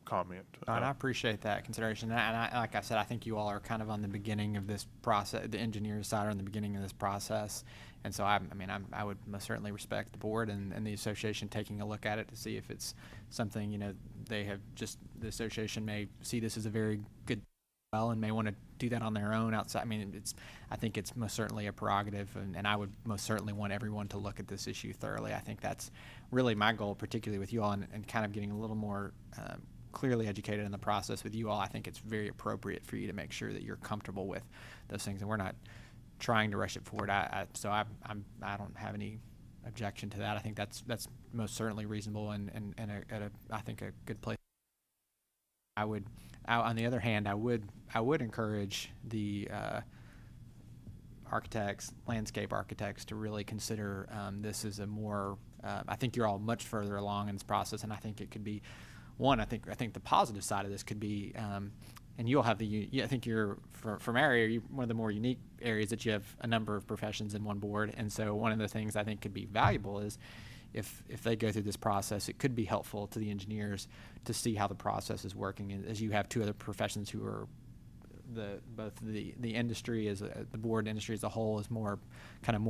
S1: comment.
S5: And I appreciate that consideration. And like I said, I think you all are kind of on the beginning of this process. The engineers side are on the beginning of this process. And so I would most certainly respect the board and the association taking a look at it to see if it's something, the association may see this as a very good and may want to do that on their own outside. I think it's most certainly a prerogative, and I would most certainly want everyone to look at this issue thoroughly. I think that's really my goal, particularly with you all, and kind of getting a little more clearly educated in the process with you all. I think it's very appropriate for you to make sure that you're comfortable with those things, and we're not trying to rush it forward. I don't have any objection to that. I think that's most certainly reasonable and I think a good place. On the other hand, I would encourage the architects, landscape architects, to really consider this as a more. I think you're all much further along in this process, and I think it could be one. I think the positive side of this could be, and you'll have I think you're from our area, you're one of the more unique areas that you have a number of professions in one board, and so one of the things I think could be valuable is, if they go through this process, it could be helpful to the engineers to see how the process is working, as you have two other professions who are both the industry as the board industry as a whole is more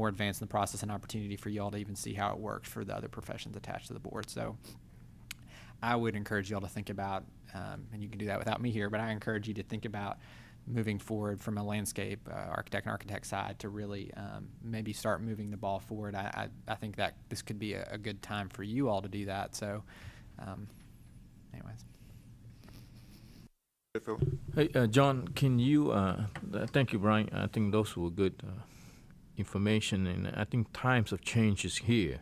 S5: advanced in the process, and opportunity for you all to even see how it works for the other professions attached to the board. So I would encourage you all to think about, and you can do that without me here, but I encourage you to think about moving forward from a landscape architect side to really maybe start moving the ball forward. I think that this could be a good time for you all to do that. So anyways.
S9: Hey, John, can you, thank you, Brian. I think those were good information, and I think times of change is here.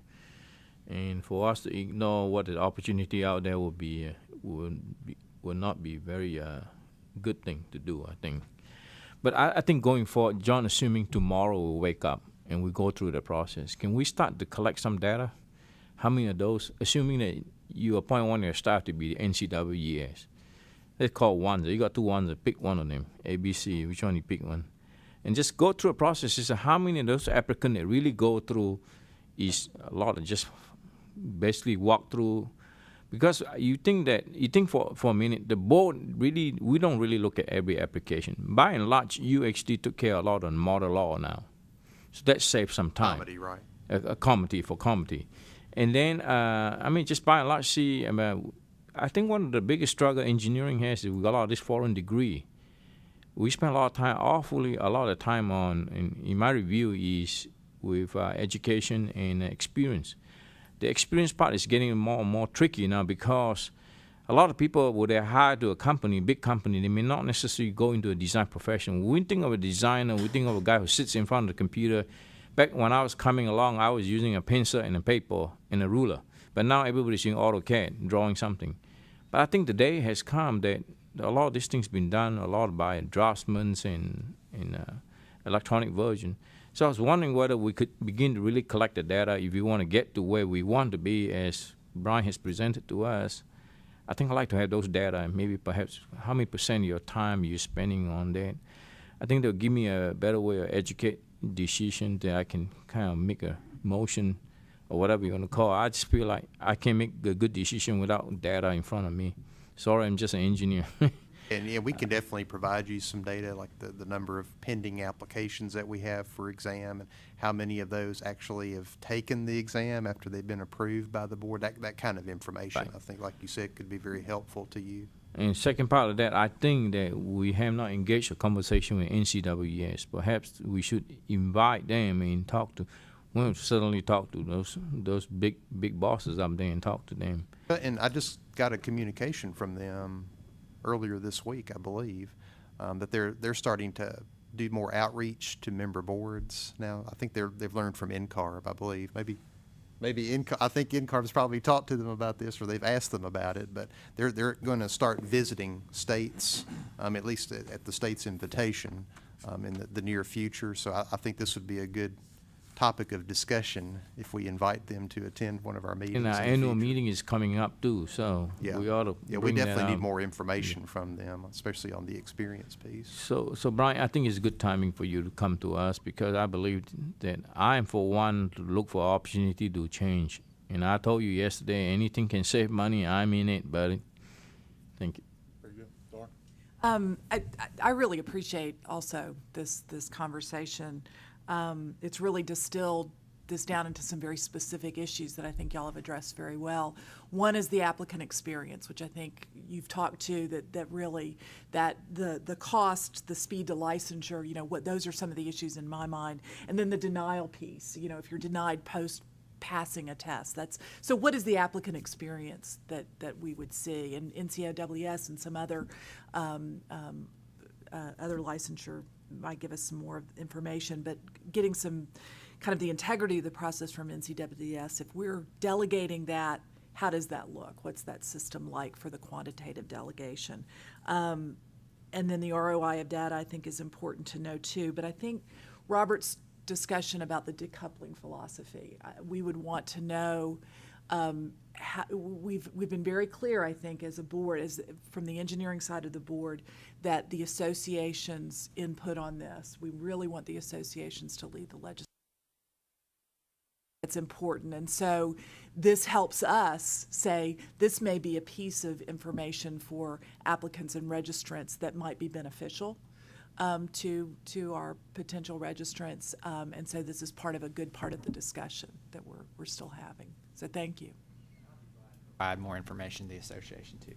S9: And for us to ignore what the opportunity out there will not be very good thing to do, I think. But I think going forward, John, assuming tomorrow we'll wake up and we go through the process, can we start to collect some data? How many of those, assuming that you appoint one of your staff to be the NCWES, They call ones. You got two ones. Pick one of them. A, B, C. Which one you pick one? And just go through a process. Is how many of those applicants that really go through is a lot of just basically walk through. Because you think for a minute, the board really, we don't really look at every application. By and large, UHD took care of a lot on model law now. So that saves some time.
S6: Comedy, right?
S9: A comedy for comedy. And then, just by and large, I think one of the biggest struggle engineering has is we got a lot of this foreign degree. We spend a lot of time on, in my review, is with education and experience. The experience part is getting more and more tricky now because a lot of people, when they're hired to a company, big company, they may not necessarily go into a design profession. When we think of a designer, we think of a guy who sits in front of the computer. Back when I was coming along, I was using a pencil and a paper and a ruler. But now everybody's using AutoCAD, drawing something. But I think the day has come that a lot of these things been done a lot by draftsmen and electronic version. So I was wondering whether we could begin to really collect the data if we want to get to where we want to be as Brian has presented to us. I think I'd like to have those data and maybe perhaps how many % of your time you're spending on that. I think they'll give me a better way of educate decision that I can kind of make a motion or whatever you want to call it. I just feel like I can't make a good decision without data in front of me. Sorry, I'm just an engineer.
S6: And yeah, we can definitely provide you some data, like the number of pending applications that we have for exam and how many of those actually have taken the exam after they've been approved by the board. That kind of information,
S9: Right.
S6: I think, like you said, could be very helpful to you.
S9: And second part of that, I think that we have not engaged a conversation with NCWS. Perhaps we should invite them and talk to, well, certainly talk to those big bosses up there and talk to them.
S6: And I just got a communication from them earlier this week, I believe, that they're starting to do more outreach to member boards now. I think they've learned from NCARB, I believe. Maybe I think NCARB's probably talked to them about this, or they've asked them about it. But they're going to start visiting states, at least at the state's invitation, in the near future. So I think this would be a good topic of discussion if we invite them to attend one of our meetings.
S9: And our
S6: in the
S9: annual
S6: future.
S9: meeting is coming up too, so
S6: Yeah.
S9: we ought to
S6: Yeah, we
S9: bring that
S6: definitely need
S9: out.
S6: more information from them, especially on the experience piece.
S9: So Brian, I think it's good timing for you to come to us because I believe that I am for one to look for opportunity to change. And I told you yesterday, anything can save money. I'm in it, buddy. Thank you.
S1: Very good. Dora?
S13: I really appreciate also this conversation. It's really distilled this down into some very specific issues that I think y'all have addressed very well. One is the applicant experience, which I think you've talked to, that really, that the cost, the speed to licensure, those are some of the issues in my mind. And then the denial piece, if you're denied post passing a test. So what is the applicant experience that we would see? And NCOWS and some other licensure might give us some more information, but getting some kind of the integrity of the process from NCWS, if we're delegating that, how does that look? What's that system like for the quantitative delegation? And then the ROI of data, I think, is important to know too. But I think Robert's discussion about the decoupling philosophy, we would want to know, we've been very clear, I think, as a board, from the engineering side of the board, that the association's input on this, we really want the associations to lead the legislation. It's important. And so this helps us say this may be a piece of information for applicants and registrants that might be beneficial to our potential registrants. And so this is a good part of the discussion that we're still having. So thank you.
S5: Provide more information to the association too.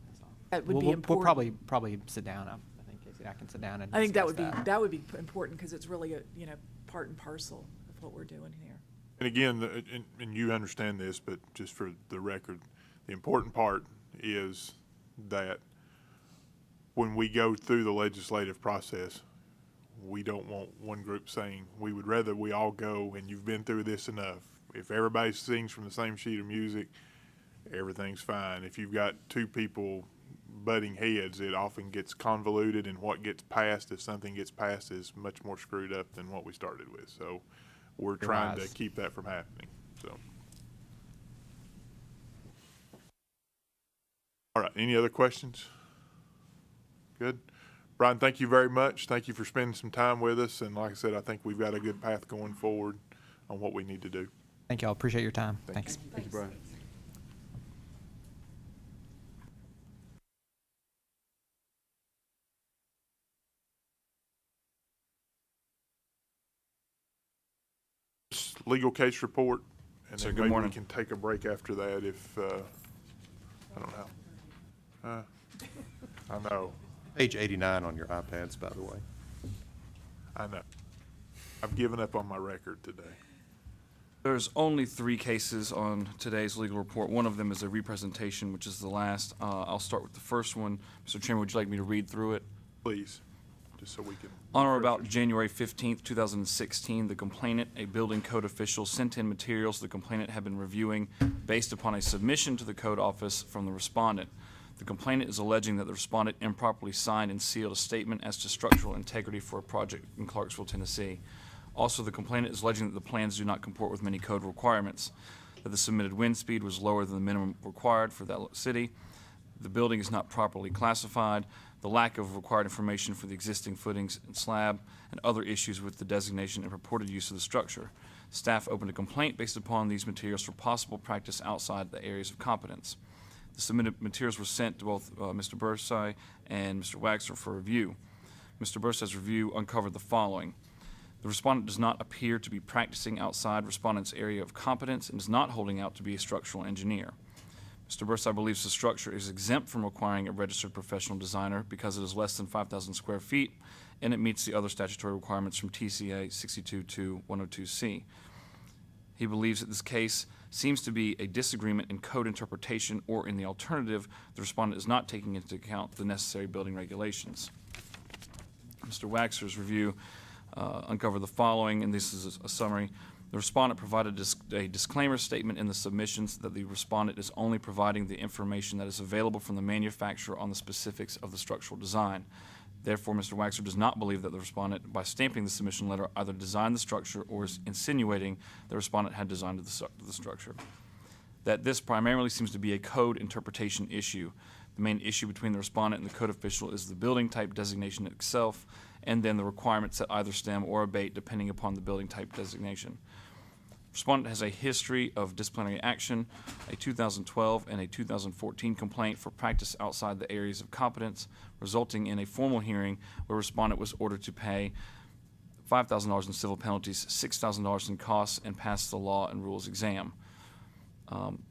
S5: That's all.
S13: That would be
S5: We'll
S13: important.
S5: probably sit down. I think Casey, I can sit down and
S13: I think that
S5: discuss
S13: would be important because it's really a part and parcel of what we're doing here.
S1: And again, and you understand this, but just for the record, the important part is that when we go through the legislative process, we don't want one group saying, we would rather we all go and you've been through this enough. If everybody sings from the same sheet of music, everything's fine. If you've got two people butting heads, it often gets convoluted, and what gets passed, if something gets passed, is much more screwed up than what we started with. So we're trying to keep that from happening. So, all right, any other questions? Good. Brian, thank you very much. Thank you for spending some time with us. And like I said, I think we've got a good path going forward on what we need to do.
S5: Thank y'all. Appreciate your time. Thanks.
S12: Thank you, Brian.
S1: Legal case report, and
S8: Sir,
S1: then
S8: good
S1: maybe we
S8: morning.
S1: can take a break after that if, I don't know. I know,
S6: Page 89 on your iPads, by the way.
S1: I know. I've given up on my record today.
S8: There's only 3 cases on today's legal report. One of them is a representation, which is the last. I'll start with the first one. Mr. Chairman, would you like me to read through it?
S1: Please, just so we can.
S8: On or about January 15th, 2016, the complainant, a building code official, sent in materials the complainant had been reviewing based upon a submission to the code office from the respondent. The complainant is alleging that the respondent improperly signed and sealed a statement as to structural integrity for a project in Clarksville, Tennessee. Also, the complainant is alleging that the plans do not comport with many code requirements, that the submitted wind speed was lower than the minimum required for that city, the building is not properly classified, the lack of required information for the existing footings and slab, and other issues with the designation and purported use of the structure. Staff opened a complaint based upon these materials for possible practice outside the areas of competence. The submitted materials were sent to both Mr. Bursey and Mr. Waxer for review. Mr. Bursey's review uncovered the following. The respondent does not appear to be practicing outside respondent's area of competence and is not holding out to be a structural engineer. Mr. Bursey believes the structure is exempt from requiring a registered professional designer because it is less than 5,000 square feet and it meets the other statutory requirements from TCA 62-102C. He believes that this case seems to be a disagreement in code interpretation, or in the alternative, the respondent is not taking into account the necessary building regulations. Mr. Waxer's review uncovered the following, and this is a summary. The respondent provided a disclaimer statement in the submissions that the respondent is only providing the information that is available from the manufacturer on the specifics of the structural design. Therefore, Mr. Waxer does not believe that the respondent, by stamping the submission letter, either designed the structure or is insinuating the respondent had designed the structure. That this primarily seems to be a code interpretation issue. The main issue between the respondent and the code official is the building type designation itself, and then the requirements that either stem or abate depending upon the building type designation. Respondent has a history of disciplinary action, a 2012 and a 2014 complaint for practice outside the areas of competence, resulting in a formal hearing where respondent was ordered to pay $5,000 in civil penalties, $6,000 in costs, and pass the law and rules exam.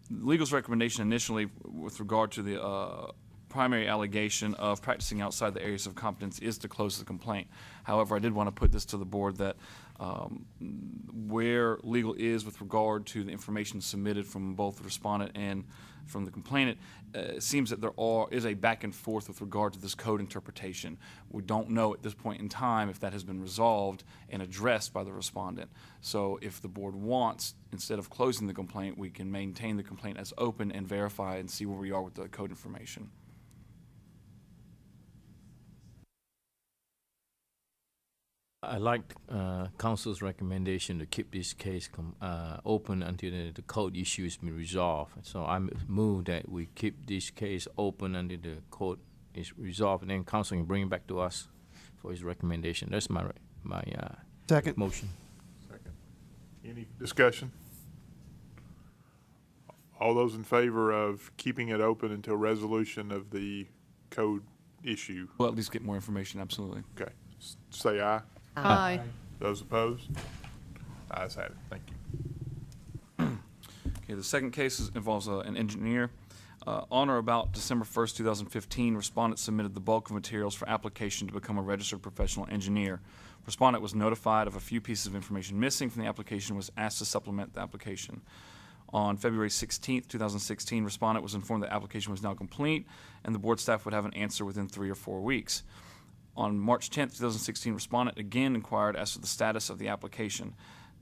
S8: Legal's recommendation initially with regard to the primary allegation of practicing outside the areas of competence is to close the complaint. However, I did want to put this to the board that where legal is with regard to the information submitted from both the respondent and from the complainant, it seems that there is a back and forth with regard to this code interpretation. We don't know at this point in time if that has been resolved and addressed by the respondent. So if the board wants, instead of closing the complaint, we can maintain the complaint as open and verify and see where we are with the code information.
S9: I like council's recommendation to keep this case open until the code issue has been resolved. So I move that we keep this case open until the code is resolved, and then council can bring it back to us for his recommendation. That's my
S12: Second.
S9: motion.
S1: Second. Any discussion? All those in favor of keeping it open until resolution of the code issue?
S8: We'll at least get more information, absolutely.
S1: Okay. Say aye.
S10: Aye.
S1: Those opposed? Ayes have it. Thank you.
S8: Okay, the second case involves an engineer. On or about December 1st, 2015, respondent submitted the bulk of materials for application to become a registered professional engineer. Respondent was notified of a few pieces of information missing from the application and was asked to supplement the application. On February 16th, 2016, respondent was informed the application was now complete and the board staff would have an answer within 3 or 4 weeks. On March 10th, 2016, respondent again inquired as to the status of the application.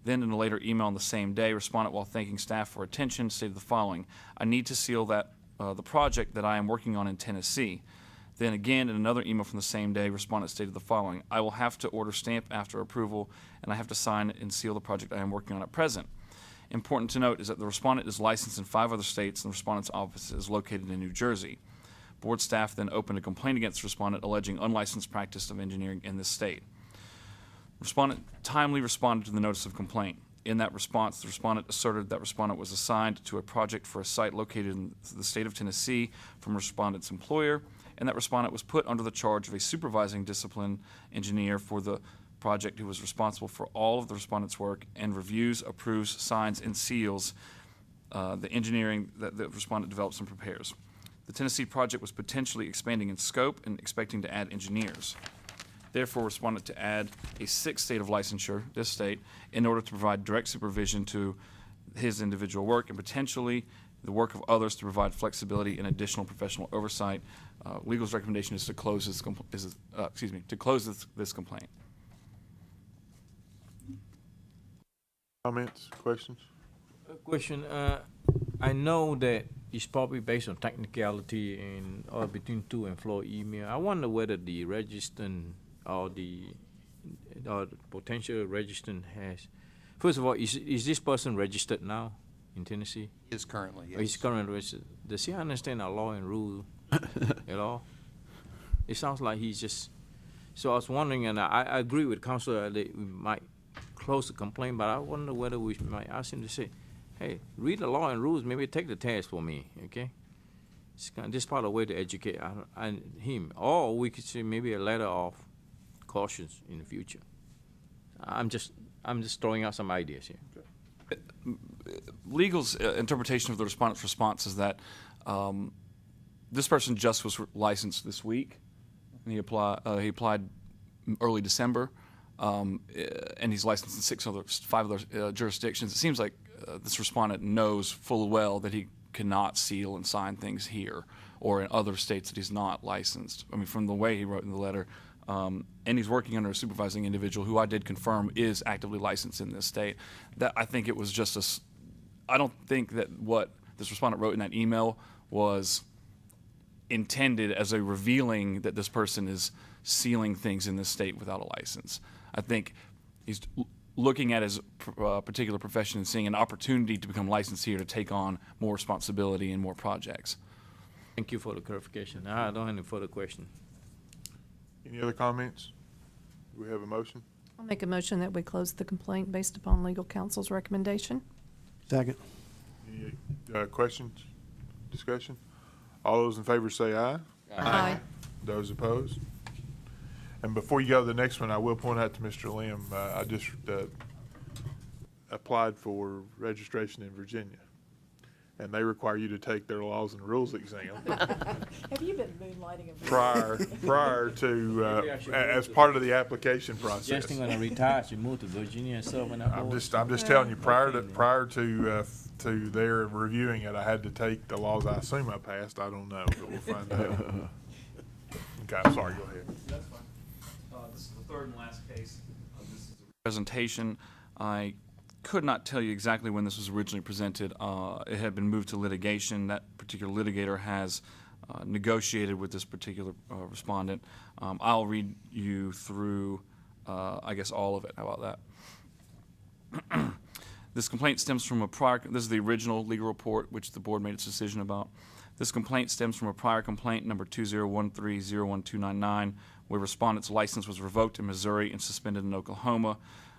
S8: Then in a later email on the same day, respondent, while thanking staff for attention, stated the following: I need to seal the project that I am working on in Tennessee. Then again, in another email from the same day, respondent stated the following: I will have to order stamp after approval, and I have to sign and seal the project I am working on at present. Important to note is that the respondent is licensed in 5 other states, and the respondent's office is located in New Jersey. Board staff then opened a complaint against the respondent alleging unlicensed practice of engineering in this state. Respondent timely responded to the notice of complaint. In that response, the respondent asserted that respondent was assigned to a project for a site located in the state of Tennessee from respondent's employer, and that respondent was put under the charge of a supervising discipline engineer for the project who was responsible for all of the respondent's work and reviews, approves, signs, and seals the engineering that the respondent develops and prepares. The Tennessee project was potentially expanding in scope and expecting to add engineers. Therefore, respondent to add a sixth state of licensure, this state, in order to provide direct supervision to his individual work and potentially the work of others to provide flexibility and additional professional oversight. Legal's recommendation is to close this, this complaint.
S1: Comments, questions?
S9: Question, I know that it's probably based on technicality and or between two employee email. I wonder whether the registrant or the potential registrant has, first of all, is this person registered now in Tennessee?
S6: Is currently, yes.
S9: Oh, he's currently registered. Does he understand our law and rule at all? It sounds like he's just, so I was wondering, and I agree with Councilor that we might close the complaint, but I wonder whether we might ask him to say, hey, read the law and rules, maybe take the test for me, okay? It's kind of, this part of the way to educate him. Or we could say maybe a letter of cautions in the future. I'm just throwing out some ideas here.
S8: Legal's interpretation of the respondent's response is that this person just was licensed this week, and he applied early December, and he's licensed in five other jurisdictions. It seems like this respondent knows full well that he cannot seal and sign things here or in other states that he's not licensed. I mean, from the way he wrote in the letter, and he's working under a supervising individual who I did confirm is actively licensed in this state. That I think it was just I don't think that what this respondent wrote in that email was intended as a revealing that this person is sealing things in this state without a license. I think he's looking at his particular profession and seeing an opportunity to become licensed here to take on more responsibility and more projects.
S9: Thank you for the clarification. I don't have any further questions.
S1: Any other comments? Do we have a motion?
S10: I'll make a motion that we close the complaint based upon legal counsel's recommendation.
S12: Second.
S1: Any questions, discussion? All those in favor say aye.
S10: Aye.
S1: Those opposed? And before you go to the next one, I will point out to Mr. Lim, I just applied for registration in Virginia, and they require you to take their laws and rules exam
S13: Have you been moonlighting in
S1: prior to as part of the application process.
S9: Suggesting when I retire, you move to Virginia and serve on that
S1: I'm
S9: board?
S1: just telling you, prior to their reviewing it, I had to take the laws. I assume I passed. I don't know, but we'll find out. Okay, I'm sorry. Go ahead.
S8: That's fine. This is the third and last case. This is the presentation. I could not tell you exactly when this was originally presented. It had been moved to litigation. That particular litigator has negotiated with this particular respondent. I'll read you through, I guess, all of it. How about that? This complaint stems from a prior, this is the original legal report which the board made its decision about. This complaint stems from a prior complaint number 2013-01299, where respondent's license was revoked in Missouri and suspended in Oklahoma.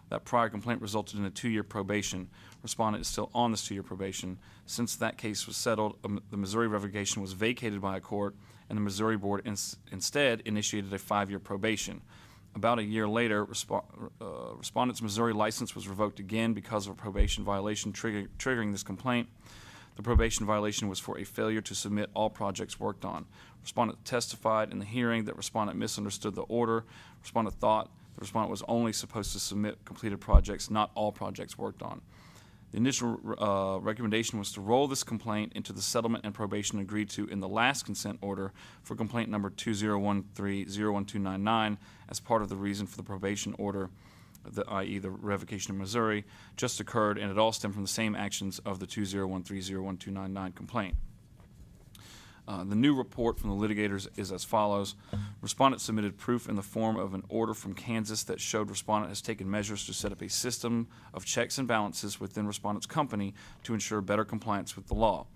S8: That prior complaint resulted in a 2-year probation. Respondent is still on this 2-year probation. Since that case was settled, the Missouri revocation was vacated by a court, and the Missouri board instead initiated a 5-year probation. About a year later, respondent's Missouri license was revoked again because of a probation violation triggering this complaint. The probation violation was for a failure to submit all projects worked on. Respondent testified in the hearing that respondent misunderstood the order. Respondent thought the respondent was only supposed to submit completed projects, not all projects worked on. The initial recommendation was to roll this complaint into the settlement and probation agreed to in the last consent order for complaint number 2013-01299 as part of the reason for the probation order, i.e. the revocation in Missouri, just occurred, and it all stemmed from the same actions of the 2013-01299 complaint. The new report from the litigators is as follows. Respondent submitted proof in the form of an order from Kansas that showed respondent has taken measures to set up a system of checks and balances within respondent's company to ensure better compliance with the law.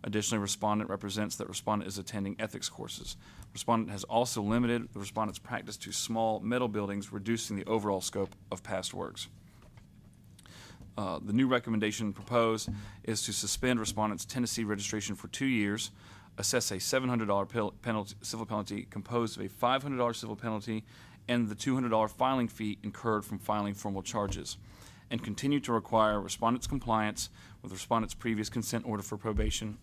S8: Additionally, respondent represents that respondent is attending ethics courses. Respondent has also limited the respondent's practice to small metal buildings, reducing the overall scope of past works. The new recommendation proposed is to suspend respondent's Tennessee registration for 2 years, assess a $700 civil penalty composed of a $500 civil penalty and the $200 filing fee incurred from filing formal charges, and continue to require respondent's compliance with respondent's previous consent order for probation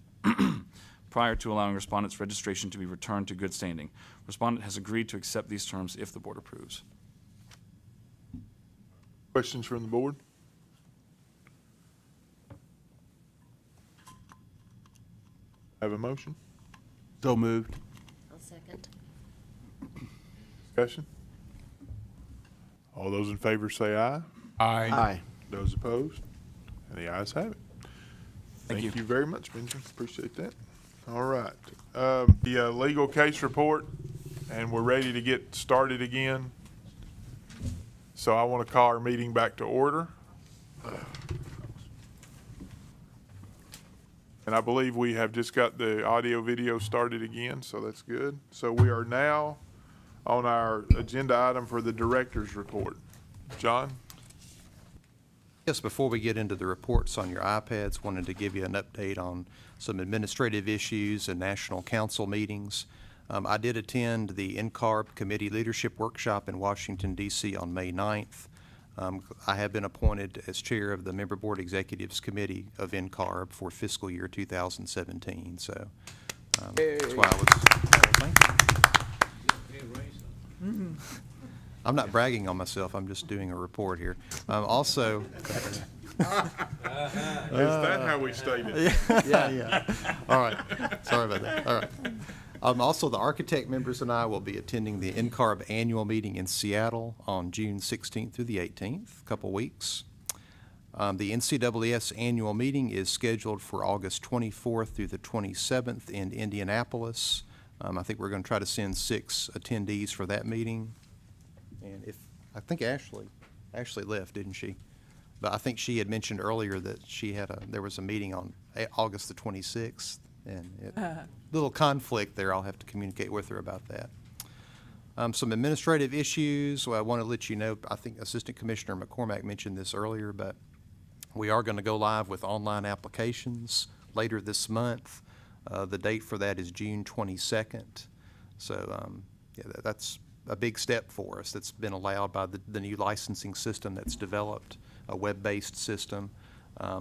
S8: prior to allowing respondent's registration to be returned to good standing. Respondent has agreed to accept these terms if the board approves.
S1: Questions from the board? Have a motion?
S12: So moved.
S2: I'll second.
S1: Discussion? All those in favor say aye.
S14: Aye.
S12: Aye.
S1: Those opposed? And the ayes have it. Thank you very much, Benjamin. Appreciate that. All right. The legal case report, and we're ready to get started again. So I want to call our meeting back to order. And I believe we have just got the audio video started again, so that's good. So we are now on our agenda item for the director's report. John?
S6: Yes, before we get into the reports on your iPads, wanted to give you an update on some administrative issues and national council meetings. I did attend the NCARB Committee Leadership Workshop in Washington, D.C. on May 9th. I have been appointed as chair of the Member Board Executives Committee of NCARB for fiscal year 2017. So that's why I was. Thank you. I'm not bragging on myself. I'm just doing a report here. Also.
S1: Is that how we stated?
S6: Yeah. All right. Sorry about that. All right. Also, the architect members and I will be attending the NCARB annual meeting in Seattle on June 16th through the 18th, a couple weeks. The NCAAS annual meeting is scheduled for August 24th through the 27th in Indianapolis. I think we're going to try to send 6 attendees for that meeting. And I think Ashley left, didn't she? But I think she had mentioned earlier that there was a meeting on August the 26th, and little conflict there. I'll have to communicate with her about that. Some administrative issues. Well, I want to let you know, I think Assistant Commissioner McCormack mentioned this earlier, but we are going to go live with online applications later this month. The date for that is June 22nd. So that's a big step for us. That's been allowed by the new licensing system that's developed, a web-based system.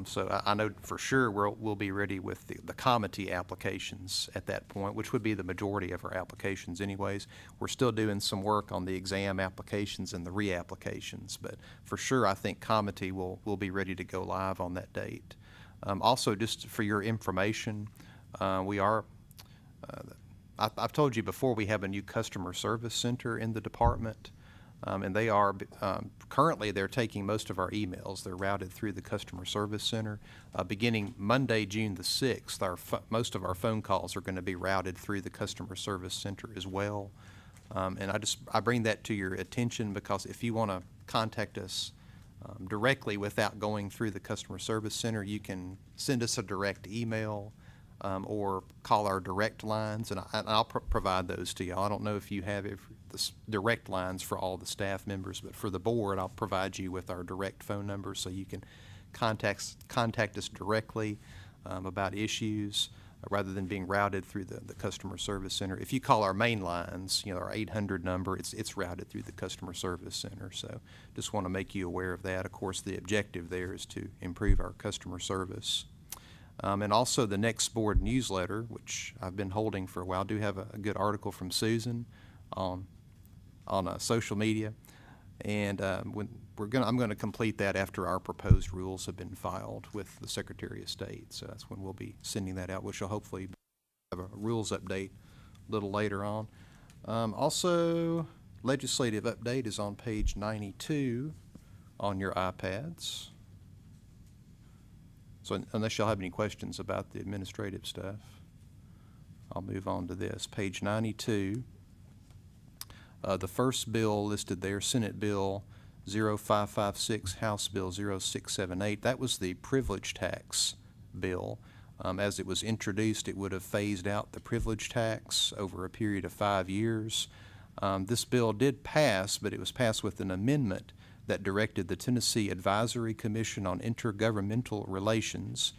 S6: So I know for sure we'll be ready with the comity applications at that point, which would be the majority of our applications anyways. We're still doing some work on the exam applications and the reapplications, but for sure I think comity will be ready to go live on that date. Also, just for your information, I've told you before, we have a new customer service center in the department. And they are, currently they're taking most of our emails. They're routed through the customer service center. Beginning Monday, June the 6th, most of our phone calls are going to be routed through the customer service center as well. And I bring that to your attention because if you want to contact us directly without going through the customer service center, you can send us a direct email or call our direct lines, and I'll provide those to you. I don't know if you have the direct lines for all the staff members, but for the board, I'll provide you with our direct phone numbers so you can contact us directly about issues rather than being routed through the customer service center. If you call our main lines, our 800 number, it's routed through the customer service center. So just want to make you aware of that. Of course, the objective there is to improve our customer service. And also the next board newsletter, which I've been holding for a while. I do have a good article from Susan on social media, and I'm going to complete that after our proposed rules have been filed with the Secretary of State. So that's when we'll be sending that out, which will hopefully have a rules update a little later on. Also, legislative update is on page 92 on your iPads. So unless y'all have any questions about the administrative stuff, I'll move on to this. Page 92, the first bill listed there, Senate Bill 0556, House Bill 0678, that was the privilege tax bill. As it was introduced, it would have phased out the privilege tax over a period of 5 years. This bill did pass, but it was passed with an amendment that directed the Tennessee Advisory Commission on Intergovernmental Relations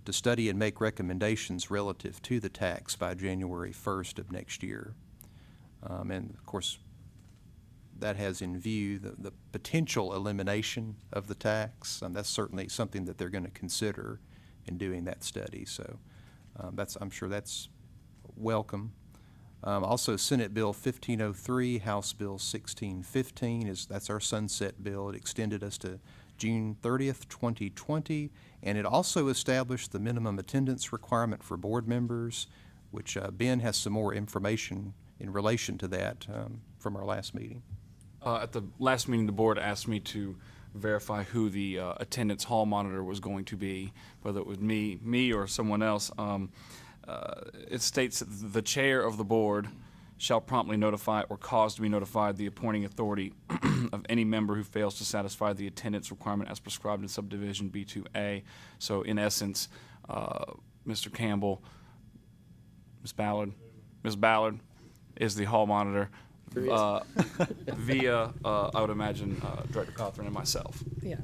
S6: to study and make recommendations relative to the tax by January 1st of next year. And of course, that has in view the potential elimination of the tax. That's certainly something that they're going to consider in doing that study. So I'm sure that's welcome. Also, Senate Bill 1503, House Bill 1615, that's our sunset bill. It extended us to June 30th, 2020, and it also established the minimum attendance requirement for board members, which Ben has some more information in relation to that from our last meeting.
S8: At the last meeting, the board asked me to verify who the attendance hall monitor was going to be, whether it was me or someone else. It states that the chair of the board shall promptly notify or cause to be notified the appointing authority of any member who fails to satisfy the attendance requirement as prescribed in subdivision B2A. So in essence, Mr. Campbell, Ms. Ballard is the hall monitor via, I would imagine, Director Cothran and myself.
S10: Yeah.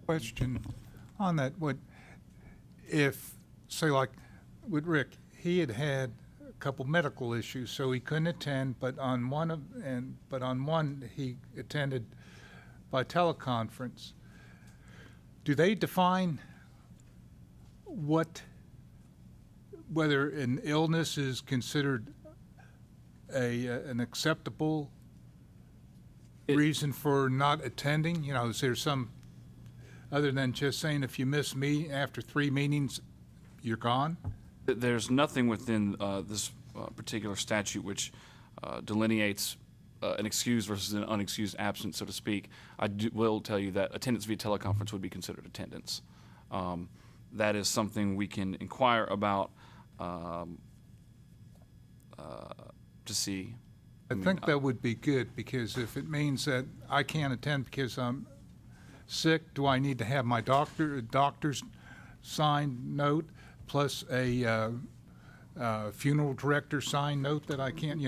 S14: Question on that, if, say like with Rick, he had a couple medical issues, so he couldn't attend, but on one he attended by teleconference. Do they define whether an illness is considered an acceptable reason for not attending? You know, is there some, other than just saying if you miss me after 3 meetings, you're gone?
S8: There's nothing within this particular statute which delineates an excused versus an unexcused absence, so to speak. Will tell you that attendance via teleconference would be considered attendance. That is something we can inquire about to see.
S14: I think that would be good, because if it means that I can't attend because I'm sick, do I need to have my doctor's signed note plus a funeral director signed note that I can't,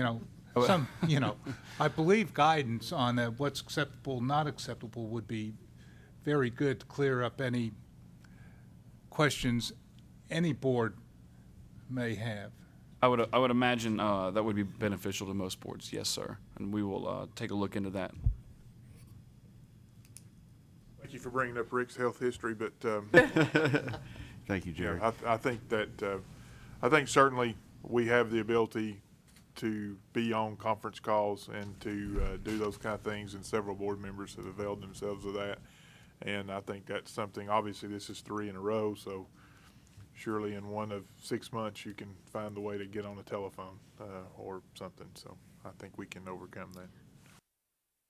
S14: I believe guidance on what's acceptable, not acceptable would be very good to clear up any questions any board may have.
S8: I would imagine that would be beneficial to most boards, yes, sir. And we will take a look into that.
S1: Thank you for bringing up Rick's health history, but
S12: Thank you, Jerry.
S1: I think that I think certainly we have the ability to be on conference calls and to do those kind of things, and several board members have availed themselves of that. And I think that's something, obviously this is 3 in a row, so surely in one of 6 months you can find a way to get on a telephone or something. So I think we can overcome that.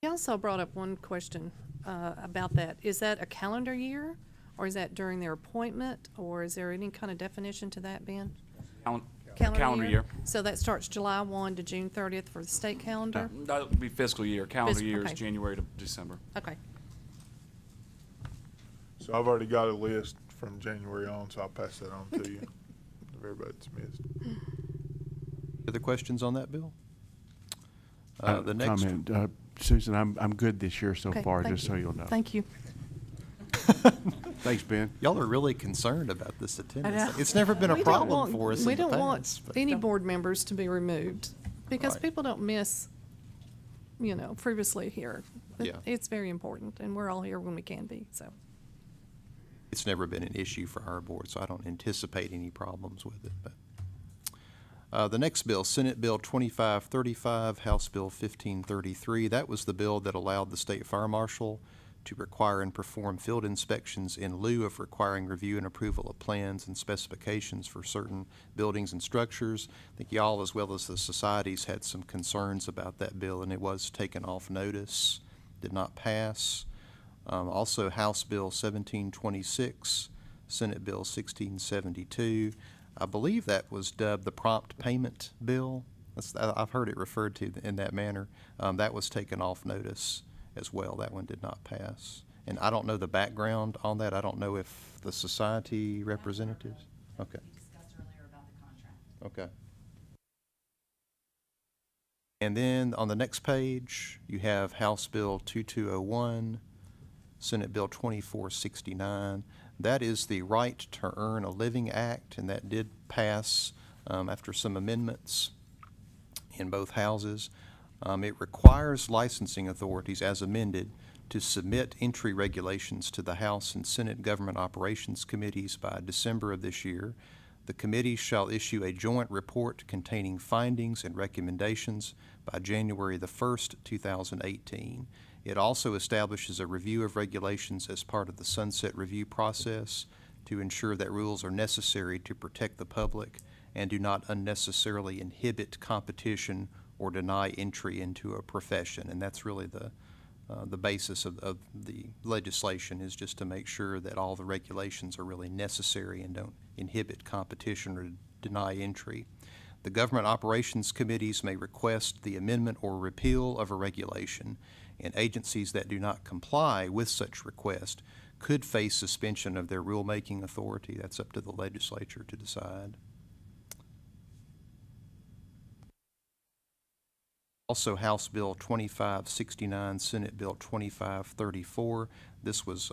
S10: He also brought up one question about that. Is that a calendar year, or is that during their appointment, or is there any kind of definition to that, Ben?
S8: Calendar year.
S10: So that starts July 1 to June 30th for the state calendar?
S8: That would be fiscal year. Calendar year
S10: okay.
S8: is January to December.
S10: Okay.
S1: So I've already got a list from January on, so I'll pass that on to you if everybody's missed.
S6: Other questions on that bill? The next
S12: comment, Susan, I'm good this year so
S10: Okay,
S12: far,
S10: thank
S12: just
S10: you.
S12: so you'll know.
S10: Thank you.
S12: Thanks, Ben.
S6: Y'all are really concerned about this
S13: I
S6: attendance.
S13: know.
S6: It's never been a
S10: We don't
S6: problem
S10: want-
S6: for us
S10: We
S6: in the
S10: don't want
S6: past. but-
S10: any board members to be removed, because
S6: Right.
S10: people don't miss, previously here.
S6: Yeah.
S10: It's very important, and we're all here when we can be, so.
S6: It's never been an issue for our board, so I don't anticipate any problems with it. But the next bill, Senate Bill 2535, House Bill 1533, that was the bill that allowed the state fire marshal to require and perform field inspections in lieu of requiring review and approval of plans and specifications for certain buildings and structures. I think y'all, as well as the societies, had some concerns about that bill, and it was taken off notice, did not pass. Also, House Bill 1726, Senate Bill 1672. I believe that was dubbed the Prompt Payment Bill. I've heard it referred to in that manner. That was taken off notice as well. That one did not pass. And I don't know the background on that. I don't know if the society representatives. Okay. Okay. And then on the next page, you have House Bill 2201, Senate Bill 2469. That is the Right to Earn a Living Act, and that did pass after some amendments in both houses. It requires licensing authorities, as amended, to submit entry regulations to the House and Senate Government Operations Committees by December of this year. The committees shall issue a joint report containing findings and recommendations by January the 1st, 2018. It also establishes a review of regulations as part of the sunset review process to ensure that rules are necessary to protect the public and do not unnecessarily inhibit competition or deny entry into a profession. And that's really the basis of the legislation, is just to make sure that all the regulations are really necessary and don't inhibit competition or deny entry. The Government Operations Committees may request the amendment or repeal of a regulation, and agencies that do not comply with such request could face suspension of their rulemaking authority. That's up to the legislature to decide. Also, House Bill 2569, Senate Bill 2534. This was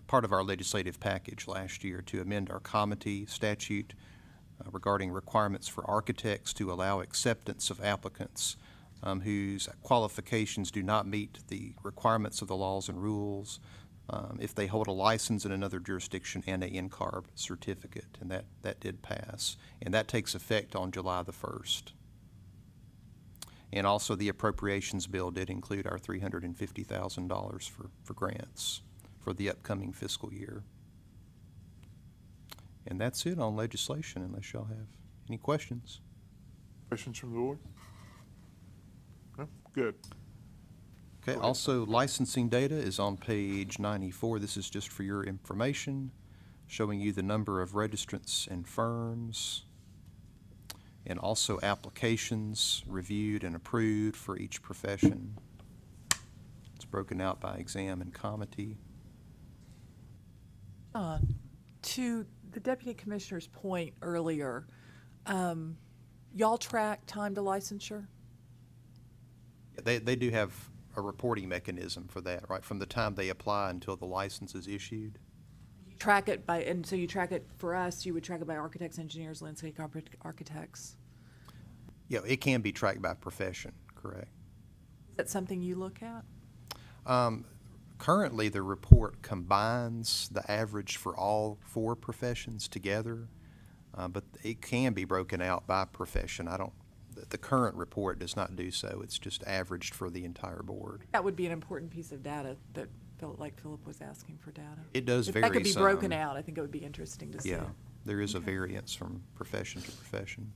S6: part of our legislative package last year to amend our comity statute regarding requirements for architects to allow acceptance of applicants whose qualifications do not meet the requirements of the laws and rules if they hold a license in another jurisdiction and an NCARB certificate, and that did pass. And that takes effect on July the 1st. And also the appropriations bill did include our $350,000 for grants for the upcoming fiscal year. And that's it on legislation, unless y'all have any questions.
S1: Questions from the board? No? Good.
S6: Okay, also licensing data is on page 94. This is just for your information, showing you the number of registrants and firms, and also applications reviewed and approved for each profession. It's broken out by exam and comity.
S13: To the Deputy Commissioner's point earlier, y'all track time to licensure?
S6: They do have a reporting mechanism for that, right? From the time they apply until the license is issued.
S13: Track it by, and so you track it for us, you would track it by architects, engineers, landscape architects?
S6: Yeah, it can be tracked by profession, correct.
S13: Is that something you look at?
S6: Currently, the report combines the average for all 4 professions together, but it can be broken out by profession. The current report does not do so. It's just averaged for the entire board.
S13: That would be an important piece of data that Philip was asking for data.
S6: It does
S13: If
S6: vary
S13: that could be
S6: some.
S13: broken out, I think it would be interesting to see.
S6: Yeah, there is a
S13: Okay.
S6: variance from profession to profession.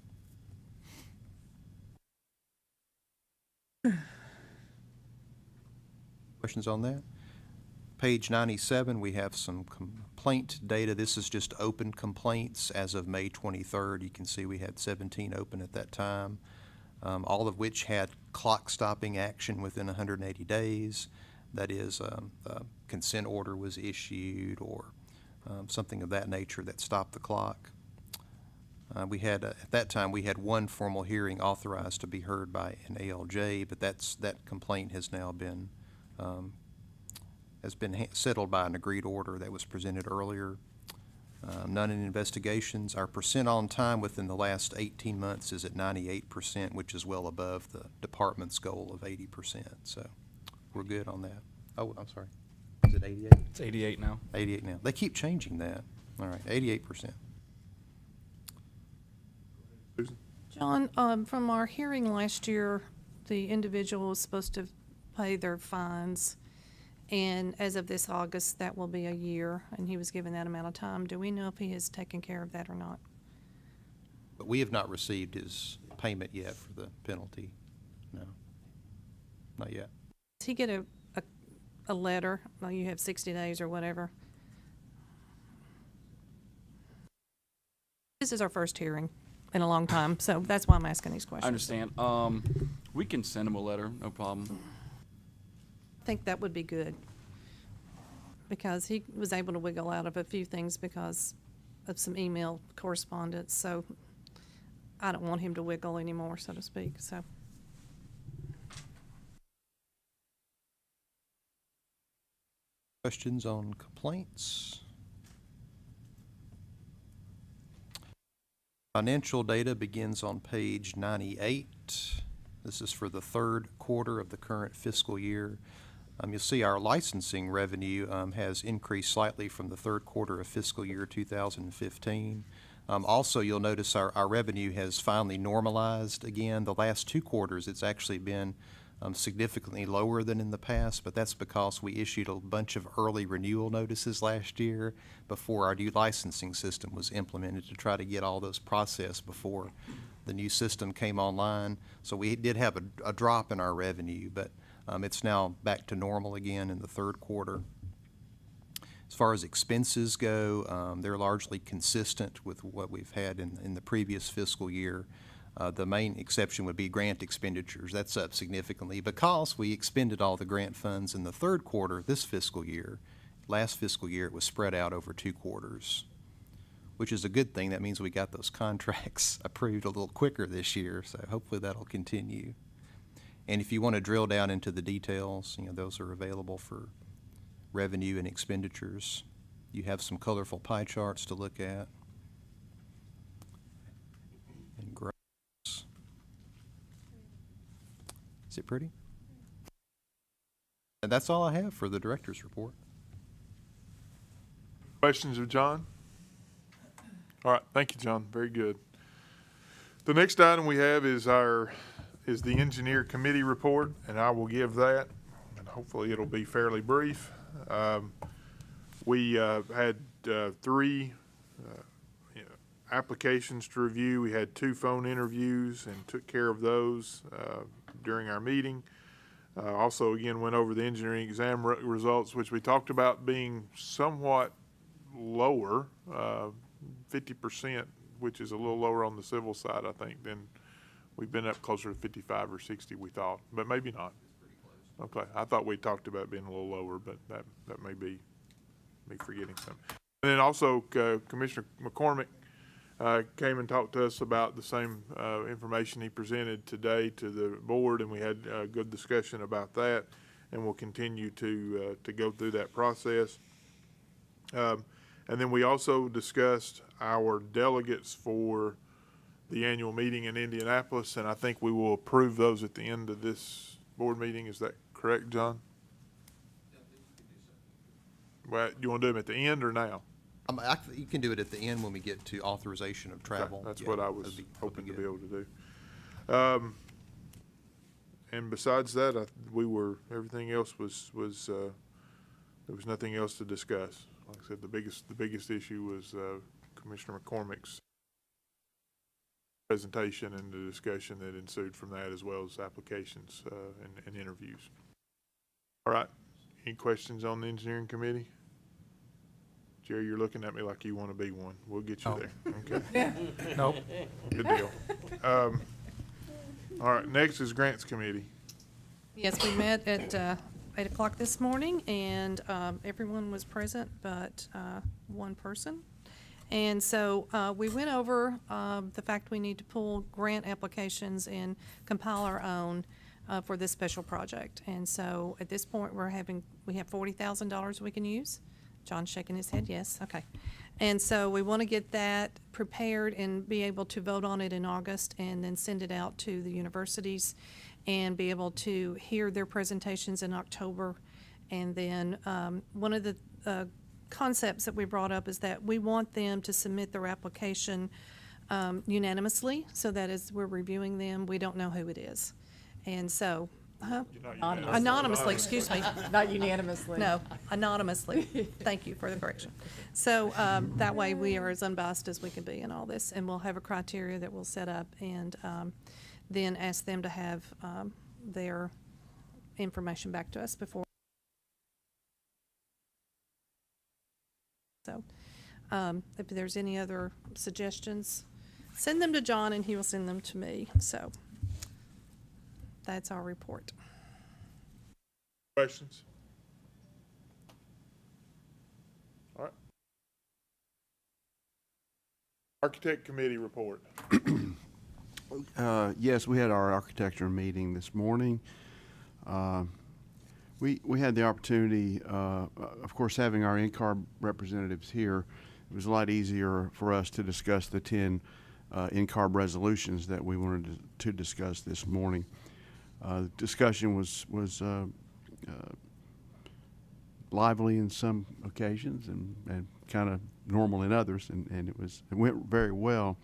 S6: Questions on that? Page 97, we have some complaint data. This is just open complaints as of May 23rd. You can see we had 17 open at that time, all of which had clock stopping action within 180 days. That is, a consent order was issued or something of that nature that stopped the clock. We had, at that time, we had 1 formal hearing authorized to be heard by an ALJ, but that complaint has now been settled by an agreed order that was presented earlier. None in investigations. Our percent on time within the last 18 months is at 98%, which is well above the department's goal of 80%. So we're good on that. Oh, I'm sorry. Is it 88?
S8: It's 88 now.
S6: 88 now. They keep changing that. All right, 88%.
S1: Susan?
S10: John, from our hearing last year, the individual was supposed to pay their fines, and as of this August, that will be a year, and he was given that amount of time. Do we know if he has taken care of that or not?
S6: But we have not received his payment yet for the penalty. No, not yet.
S10: Does he get a letter, well, you have 60 days or whatever? This is our first hearing in a long time, so that's why I'm asking these questions.
S8: I understand. We can send him a letter, no problem.
S10: I think that would be good. because he was able to wiggle out of a few things because of some email correspondence, so I don't want him to wiggle anymore, so to speak, so.
S6: Questions on complaints? Financial data begins on page 98. This is for the third quarter of the current fiscal year. You'll see our licensing revenue has increased slightly from the third quarter of fiscal year 2015. Also, you'll notice our revenue has finally normalized again. The last two quarters, it's actually been significantly lower than in the past, but that's because we issued a bunch of early renewal notices last year before our new licensing system was implemented to try to get all those processed before the new system came online. So we did have a drop in our revenue, but it's now back to normal again in the third quarter. As far as expenses go, they're largely consistent with what we've had in the previous fiscal year. The main exception would be grant expenditures. That's up significantly because we expended all the grant funds in the third quarter this fiscal year. Last fiscal year, it was spread out over 2 quarters, which is a good thing. That means we got those contracts approved a little quicker this year, so hopefully that'll continue. And if you want to drill down into the details, those are available for revenue and expenditures. You have some colorful pie charts to look at. And graphs. Is it pretty? And that's all I have for the director's report.
S1: Questions of John? All right, thank you, John. Very good. The next item we have is the engineer committee report, and I will give that, and hopefully it'll be fairly brief. We had 3 applications to review. We had 2 phone interviews and took care of those during our meeting. Also, again, went over the engineering exam results, which we talked about being somewhat lower, 50%, which is a little lower on the civil side, I think, than we've been up closer to 55 or 60, we thought, but maybe not. Okay, I thought we talked about being a little lower, but that may be me forgetting something. And then also, Commissioner McCormick came and talked to us about the same information he presented today to the board, and we had a good discussion about that, and we'll continue to go through that process. And then we also discussed our delegates for the annual meeting in Indianapolis, and I think we will approve those at the end of this board meeting. Is that correct, John? Well, you want to do them at the end or now?
S6: You can do it at the end when we get to authorization of travel.
S1: Okay, that's
S6: Yeah,
S1: what I was hoping to be able to do. And besides that, everything else was there was nothing else to discuss. Like I said, the biggest issue was Commissioner McCormick's presentation and the discussion that ensued from that, as well as applications and interviews. All right. Any questions on the engineering committee? Jerry, you're looking at me like you want to be one. We'll get you there. Okay.
S14: Nope.
S1: Good deal. All right. Next is grants committee.
S10: Yes, we met at 8 o'clock this morning, and everyone was present but one person. And so we went over the fact we need to pull grant applications and compile our own for this special project. And so at this point, we have $40,000 we can use. John's shaking his head, yes, okay. And so we want to get that prepared and be able to vote on it in August and then send it out to the universities and be able to hear their presentations in October. And then one of the concepts that we brought up is that we want them to submit their application unanimously, so that as we're reviewing them, we don't know who it is. And so, anonymously, excuse me.
S13: Not unanimously.
S10: No, anonymously. Thank you for the correction. So that way we are as unbiased as we can be in all this, and we'll have a criteria that we'll set up and then ask them to have their information back to us before. So if there's any other suggestions, send them to John and he will send them to me. So that's our report.
S1: Questions? Architect Committee report.
S12: Yes, we had our architecture meeting this morning. We had the opportunity, of course, having our NCARB representatives here, it was a lot easier for us to discuss the 10 NCARB resolutions that we wanted to discuss this morning. The discussion was lively in some occasions and kind of normal in others, and it went very well.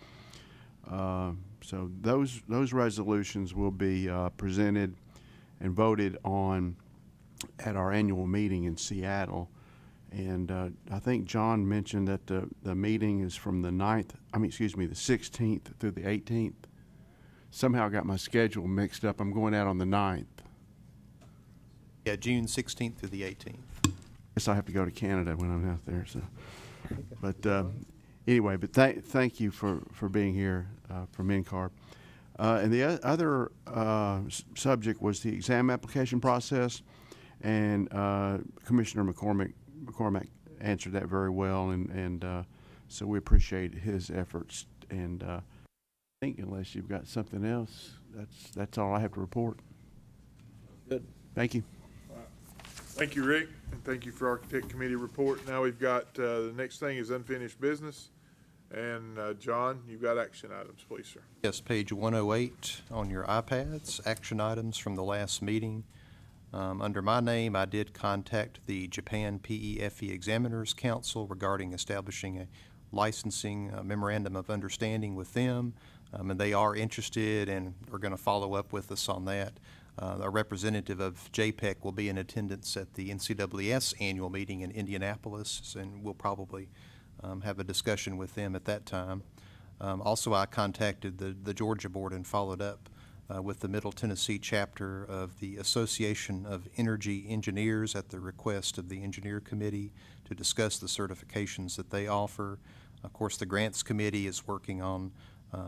S12: So those resolutions will be presented and voted on at our annual meeting in Seattle. And I think John mentioned that the meeting is from the 16th through the 18th. Somehow I got my schedule mixed up. I'm going out on the 9th.
S6: Yeah, June 16th through the 18th.
S12: Guess I have to go to Canada when I'm out there. So, but anyway, but thank you for being here from NCARB. And the other subject was the exam application process, and Commissioner McCormack answered that very well, and so we appreciate his efforts. And I think unless you've got something else, that's all I have to report.
S7: Good.
S12: Thank you.
S1: Thank you, Rick, and thank you for Architect Committee report. Now we've got, the next thing is unfinished business. And John, you've got action items, please, sir.
S6: Yes, page 108 on your iPads, action items from the last meeting. Under my name, I did contact the Japan PEFE Examiners Council regarding establishing a licensing memorandum of understanding with them, and they are interested and are going to follow up with us on that. A representative of JPEC will be in attendance at the NCWS annual meeting in Indianapolis, and we'll probably have a discussion with them at that time. Also, I contacted the Georgia board and followed up with the Middle Tennessee chapter of the Association of Energy Engineers at the request of the Engineer Committee to discuss the certifications that they offer. Of course, the Grants Committee is working on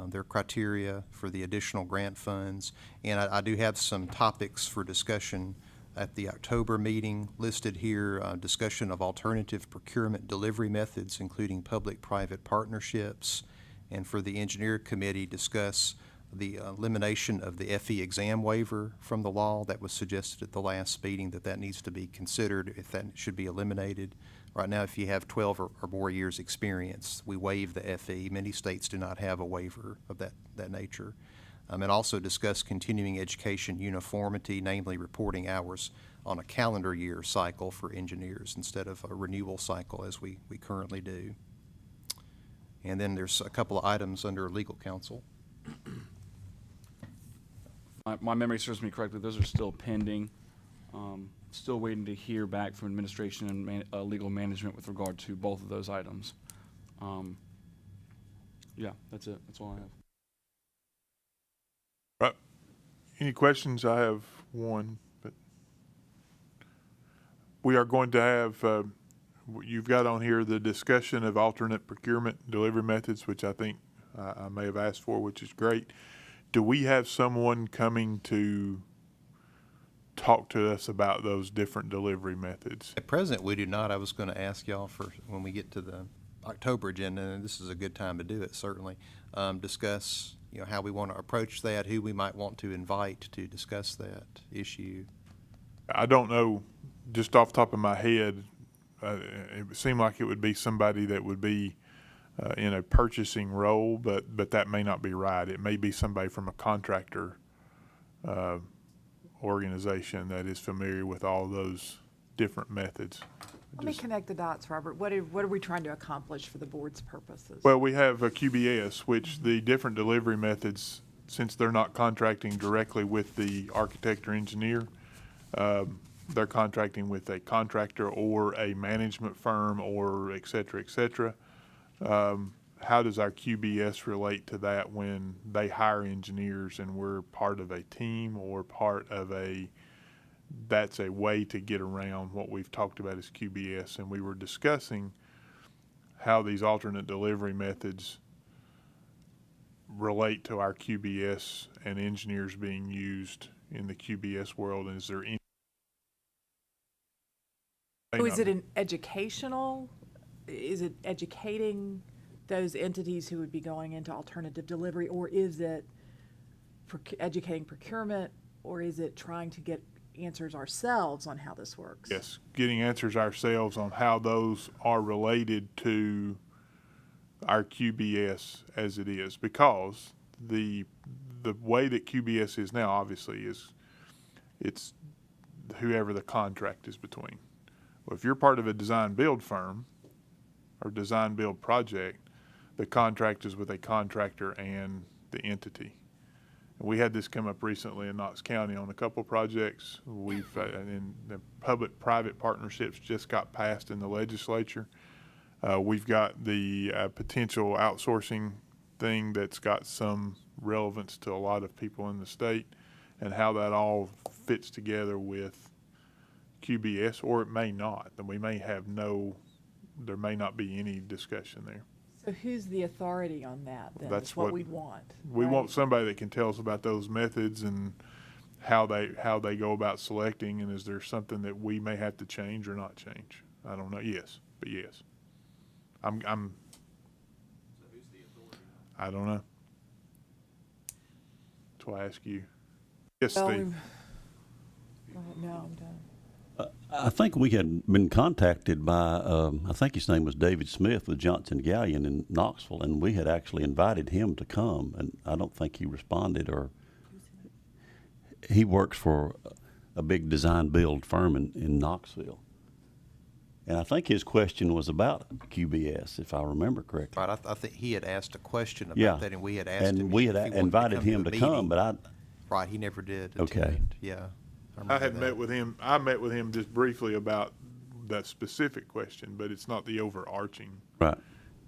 S6: their criteria for the additional grant funds. And I do have some topics for discussion at the October meeting listed here, discussion of alternative procurement delivery methods, including public-private partnerships. And for the Engineer Committee, discuss the elimination of the FE exam waiver from the law. That was suggested at the last meeting, that needs to be considered, if that should be eliminated. Right now, if you have 12 or more years experience, we waive the FE. Many states do not have a waiver of that nature. And also discuss continuing education uniformity, namely reporting hours on a calendar year cycle for engineers instead of a renewal cycle as we currently do. And then there's a couple of items under legal counsel.
S8: My memory serves me correctly, those are still pending. Still waiting to hear back from administration and legal management with regard to both of those items. Yeah, that's it. That's all I have.
S1: Right. Any questions? I have one, but we are going to have, you've got on here the discussion of alternate procurement delivery methods, which I think I may have asked for, which is great. Do we have someone coming to talk to us about those different delivery methods?
S6: At present, we do not. I was going to ask y'all for when we get to the October agenda, and this is a good time to do it, certainly, discuss how we want to approach that, who we might want to invite to discuss that issue.
S1: I don't know, just off the top of my head, it would seem like it would be somebody that would be in a purchasing role, but that may not be right. It may be somebody from a contractor organization that is familiar with all those different methods.
S13: Let me connect the dots, Robert. What are we trying to accomplish for the board's purposes?
S1: Well, we have a QBS, which the different delivery methods, since they're not contracting directly with the architect or engineer, they're contracting with a contractor or a management firm or et cetera, et cetera. How does our QBS relate to that when they hire engineers and we're part of a team or part of that's a way to get around what we've talked about as QBS? And we were discussing how these alternate delivery methods relate to our QBS and engineers being used in the QBS world. And is there any?
S13: So is it an educational? Is it educating those entities who would be going into alternative delivery, or is it educating procurement, or is it trying to get answers ourselves on how this works?
S1: Yes, getting answers ourselves on how those are related to our QBS as it is, because the way that QBS is now, obviously, is it's whoever the contract is between. Well, if you're part of a design build firm or design build project, the contract is with a contractor and the entity. And we had this come up recently in Knox County on a couple projects. We've and the public-private partnerships just got passed in the legislature. We've got the potential outsourcing thing that's got some relevance to a lot of people in the state, and how that all fits together with QBS, or it may not. And we may have there may not be any discussion there.
S13: So who's the authority on that then?
S1: That's
S13: is what
S1: what
S13: we want.
S1: We
S13: right?
S1: want somebody that can tell us about those methods and how they go about selecting, and is there something that we may have to change or not change? I don't know. Yes, but yes. So who's the authority? I don't know. That's why I ask you. Yes,
S13: Well,
S1: Steve.
S13: No, I'm done.
S16: I think we had been contacted by, I think his name was David Smith with Johnson Gallion in Knoxville, and we had actually invited him to come, and I don't think he responded, or he works for a big design build firm in Knoxville. And I think his question was about QBS, if I remember correctly.
S6: Right, I think he had asked a question about
S16: Yeah.
S6: that, and we had asked
S16: And
S6: him.
S16: we
S6: if
S16: had
S6: he wanted
S16: invited him
S6: the
S16: to come,
S6: meeting.
S16: but
S6: Right, he never did.
S16: Okay.
S6: attend. Yeah.
S1: I
S6: remember
S1: had
S6: that.
S1: met with him. I met with him just briefly about that specific question, but it's not the overarching
S16: Right.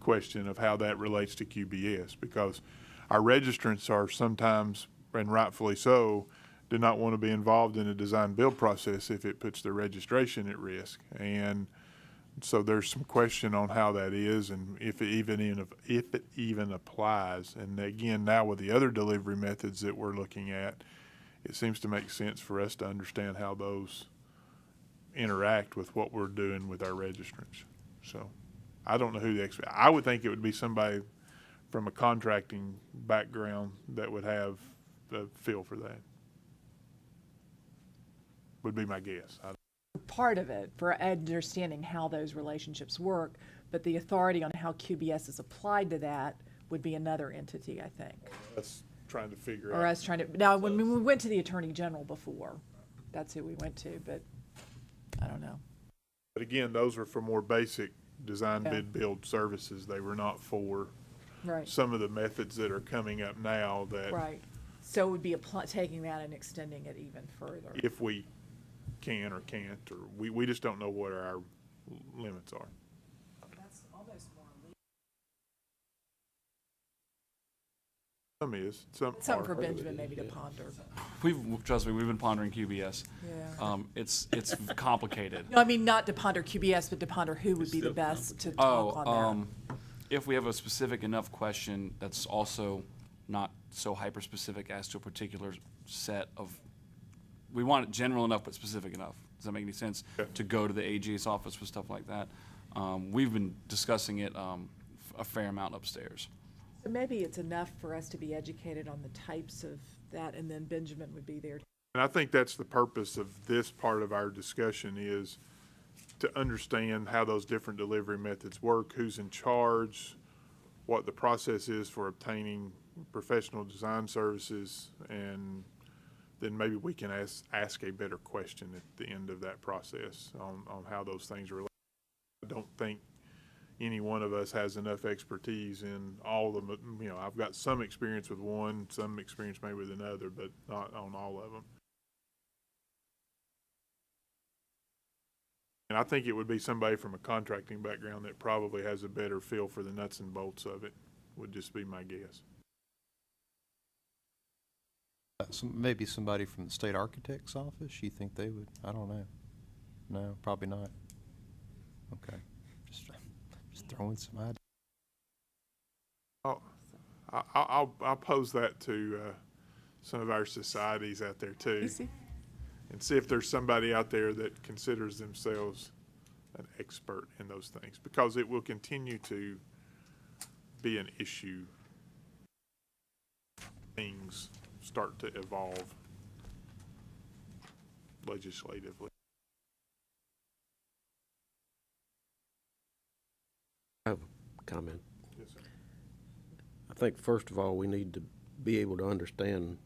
S1: question of how that relates to QBS, because our registrants are sometimes, and rightfully so, do not want to be involved in a design build process if it puts their registration at risk. And so there's some question on how that is, and if it even applies. And again, now with the other delivery methods that we're looking at, it seems to make sense for us to understand how those interact with what we're doing with our registrants. So I don't know who the expert. I would think it would be somebody from a contracting background that would have a feel for that. Would be my guess.
S13: Part of it for understanding how those relationships work, but the authority on how QBS is applied to that would be another entity, I think.
S1: That's trying to figure
S13: Or
S1: out.
S13: us trying to, now, when we went to the Attorney General before, that's who we went to, but I don't know.
S1: But again, those were for more basic design
S13: Yeah.
S1: bid build services. They were not for
S13: Right,
S1: some of the methods that are coming up now that
S13: right. So it would be taking that and extending it even further.
S1: if we can or can't, or we just don't know what our limits are.
S13: That's almost more legal.
S1: Some is, some
S13: Something
S1: are.
S13: for Benjamin maybe to ponder.
S8: Trust me, we've been pondering QBS.
S13: Yeah.
S8: It's complicated.
S13: No, I mean, not to ponder QBS, but to ponder who would be the best to talk on that.
S8: If we have a specific enough question that's also not so hyper-specific as to a particular set of, we want it general enough but specific enough. Does that make any sense?
S1: Yeah.
S8: To go to the AG's office for stuff like that. We've been discussing it a fair amount upstairs.
S13: So maybe it's enough for us to be educated on the types of that, and then Benjamin would be there.
S1: And I think that's the purpose of this part of our discussion, is to understand how those different delivery methods work, who's in charge, what the process is for obtaining professional design services, and then maybe we can ask a better question at the end of that process on how those things relate. I don't think any one of us has enough expertise in all of them. You know, I've got some experience with one, some experience maybe with another, but not on all of them. And I think it would be somebody from a contracting background that probably has a better feel for the nuts and bolts of it, would just be my guess.
S6: Maybe somebody from the state architect's office, you think they would, I don't know. No, probably not. Okay, just throwing some ideas.
S1: I'll pose that to some of our societies out there too, and see if there's somebody out there that considers themselves an expert in those things, because it will continue to be an issue. Things start to evolve legislatively.
S7: I have a comment.
S1: Yes, sir.
S7: I think first of all, we need to be able to understand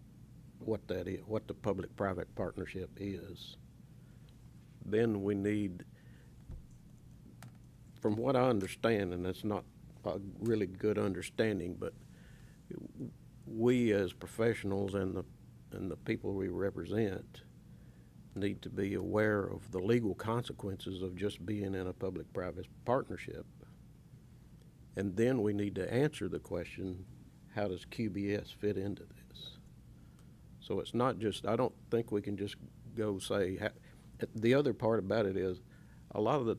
S7: what that is, what the public-private partnership is. Then we need, from what I understand, and it's not a really good understanding, but we as professionals and the people we represent need to be aware of the legal consequences of just being in a public-private partnership. And then we need to answer the question, how does QBS fit into this? So it's not just, I don't think we can just go say, the other part about it is, a lot of the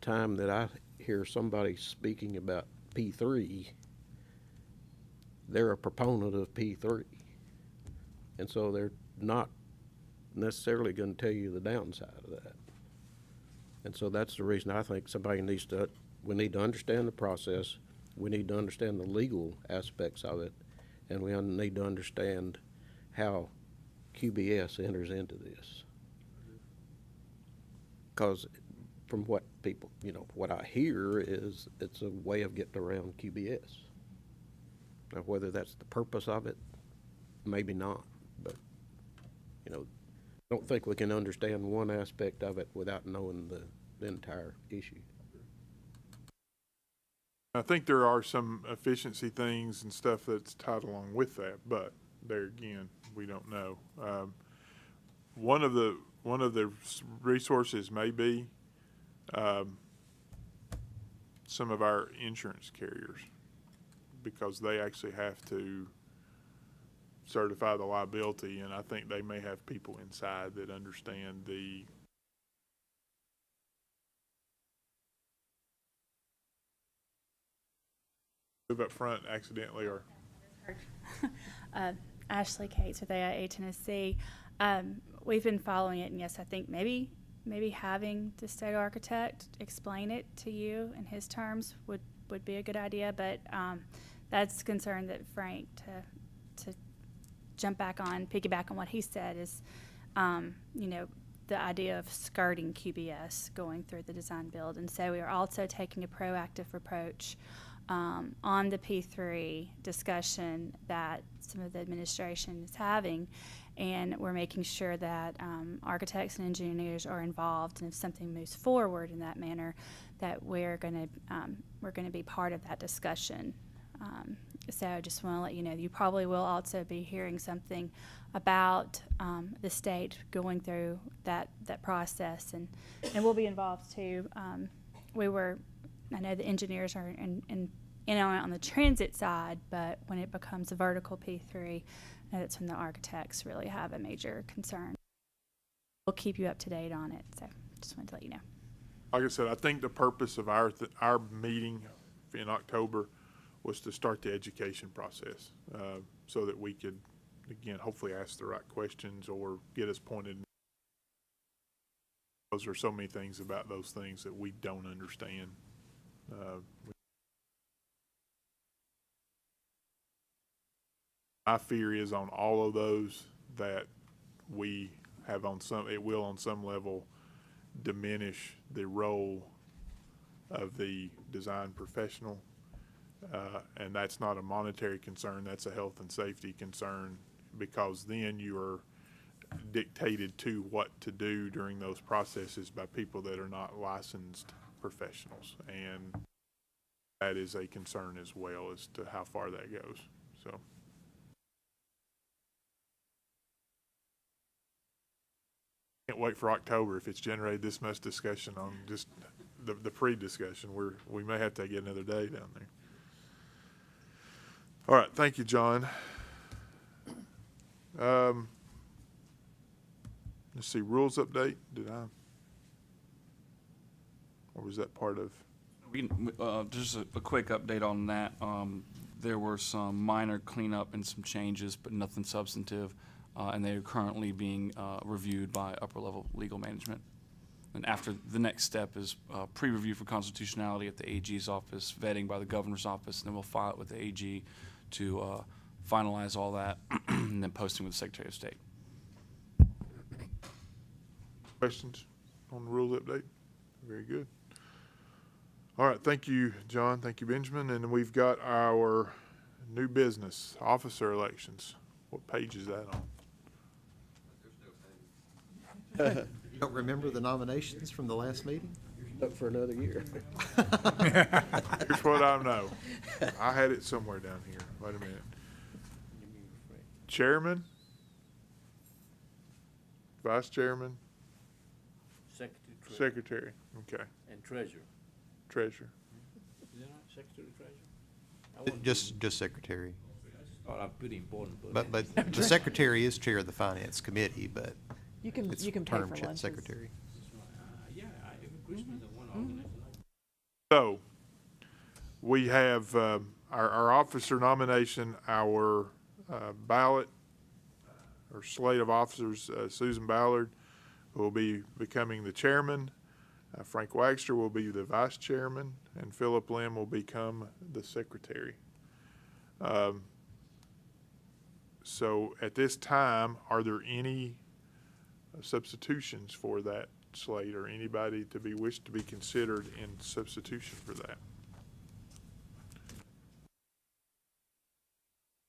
S7: time that I hear somebody speaking about P3, they're a proponent of P3. And so they're not necessarily going to tell you the downside of that. And so that's the reason I think we need to understand the process, we need to understand the legal aspects of it, and we need to understand how QBS enters into this. Because from what people, what I hear is it's a way of getting around QBS. Now, whether that's the purpose of it, maybe not, but, I don't think we can understand one aspect of it without knowing the entire issue.
S1: I think there are some efficiency things and stuff that's tied along with that, but there again, we don't know. One of the resources may be some of our insurance carriers, because they actually have to certify the liability, and I think they may have people inside that understand the move up front accidentally or
S4: Ashley Cates with A&E Tennessee. We've been following it, and yes, I think maybe having the state architect explain it to you in his terms would be a good idea, but that's a concern that Frank, to piggyback on what he said, is the idea of skirting QBS going through the design build. And so we are also taking a proactive approach on the P3 discussion that some of the administration is having, and we're making sure that architects and engineers are involved, and if something moves forward in that manner, that we're going to be part of that discussion. So I just want to let you know, you probably will also be hearing something about the state going through that process, and we'll be involved too. I know the engineers are on the transit side, but when it becomes a vertical P3, that's when the architects really have a major concern. We'll keep you up to date on it, so just wanted to let you know.
S1: Like I said, I think the purpose of our meeting in October was to start the education process, so that we could, again, hopefully ask the right questions or get us pointed. Those are so many things about those things that we don't understand. My fear is on all of those that we have it will on some level diminish the role of the design professional. And that's not a monetary concern, that's a health and safety concern, because then you are dictated to what to do during those processes by people that are not licensed professionals. And that is a concern as well as to how far that goes, so. Can't wait for October if it's generated this much discussion on just the pre-discussion. We may have to get another day down there. All right, thank you, John. Let's see, rules update, or was that part of?
S8: Just a quick update on that. There were some minor cleanup and some changes, but nothing substantive, and they are currently being reviewed by upper level legal management. And after, the next step is pre-review for constitutionality at the AG's office, vetting by the governor's office, and then we'll file it with the AG to finalize all that, and then posting with the Secretary of State.
S1: Questions on the rules update? Very good. All right, thank you, John. Thank you, Benjamin. And we've got our new business, officer elections. What page is that on?
S6: You don't remember the nominations from the last meeting?
S7: Up for another year.
S1: Here's what I know. I had it somewhere down here. Wait a minute. Chairman? Vice chairman? Secretary. Okay.
S9: And treasurer.
S1: Treasurer.
S9: Is that right, secretary, treasurer?
S6: Just secretary.
S9: Oh, that's pretty important.
S6: But the secretary is chair of the finance committee, but
S13: You can
S6: it's
S13: pay for
S6: term
S13: lunches.
S6: secretary.
S9: Yeah, it agrees with the one organization.
S1: So, we have our officer nomination, our ballot, or slate of officers. Susan Ballard will be becoming the chairman. Frank Wagster will be the vice chairman, and Philip Lim will become the secretary. So at this time, are there any substitutions for that slate, or anybody to be wished to be considered in substitution for that?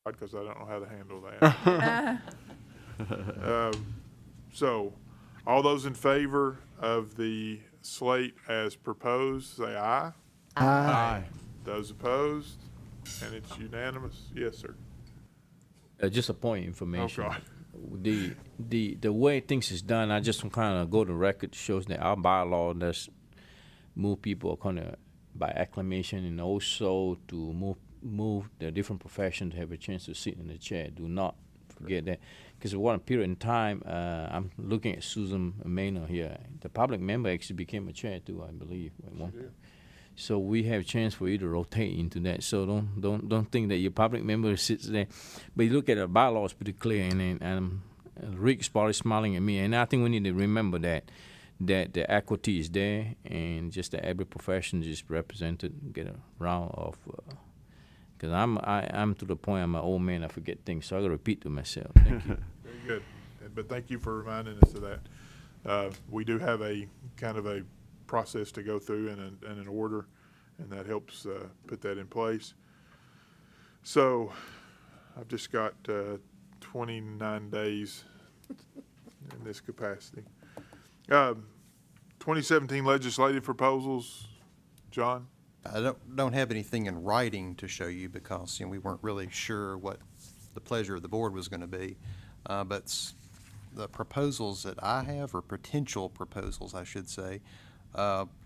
S1: Because I don't know how to handle that. So, all those in favor of the slate as proposed, say aye.
S12: Aye.
S1: Those opposed, and it's unanimous. Yes, sir.
S9: Just a point of information.
S1: Oh, God.
S9: The way things is done, I just kind of go to record, shows that our bylaw does move people kind of by acclamation, and also to move the different professions to have a chance to sit in the chair. Do not forget that, because at one period in time, I'm looking at Susan Maynard here. The public member actually became a chair too, I believe. At one point. So we have a chance for you to rotate into that. So don't think that your public member sits there. But you look at the bylaws pretty clear, and Rick's probably smiling at me. And I think we need to remember that the equity is there, and just that every profession is represented. Get a round of, because I'm to the point I'm an old man. I forget things, so I got to repeat to myself. Thank you.
S1: Very good. But thank you for reminding us of that. We do have a kind of a process to go through and an order, and that helps put that in place. So I've just got 29 days in this capacity. 2017 legislative proposals, John?
S6: I don't have anything in writing to show you because, we weren't really sure what the pleasure of the board was going to be. But the proposals that I have, or potential proposals, I should say,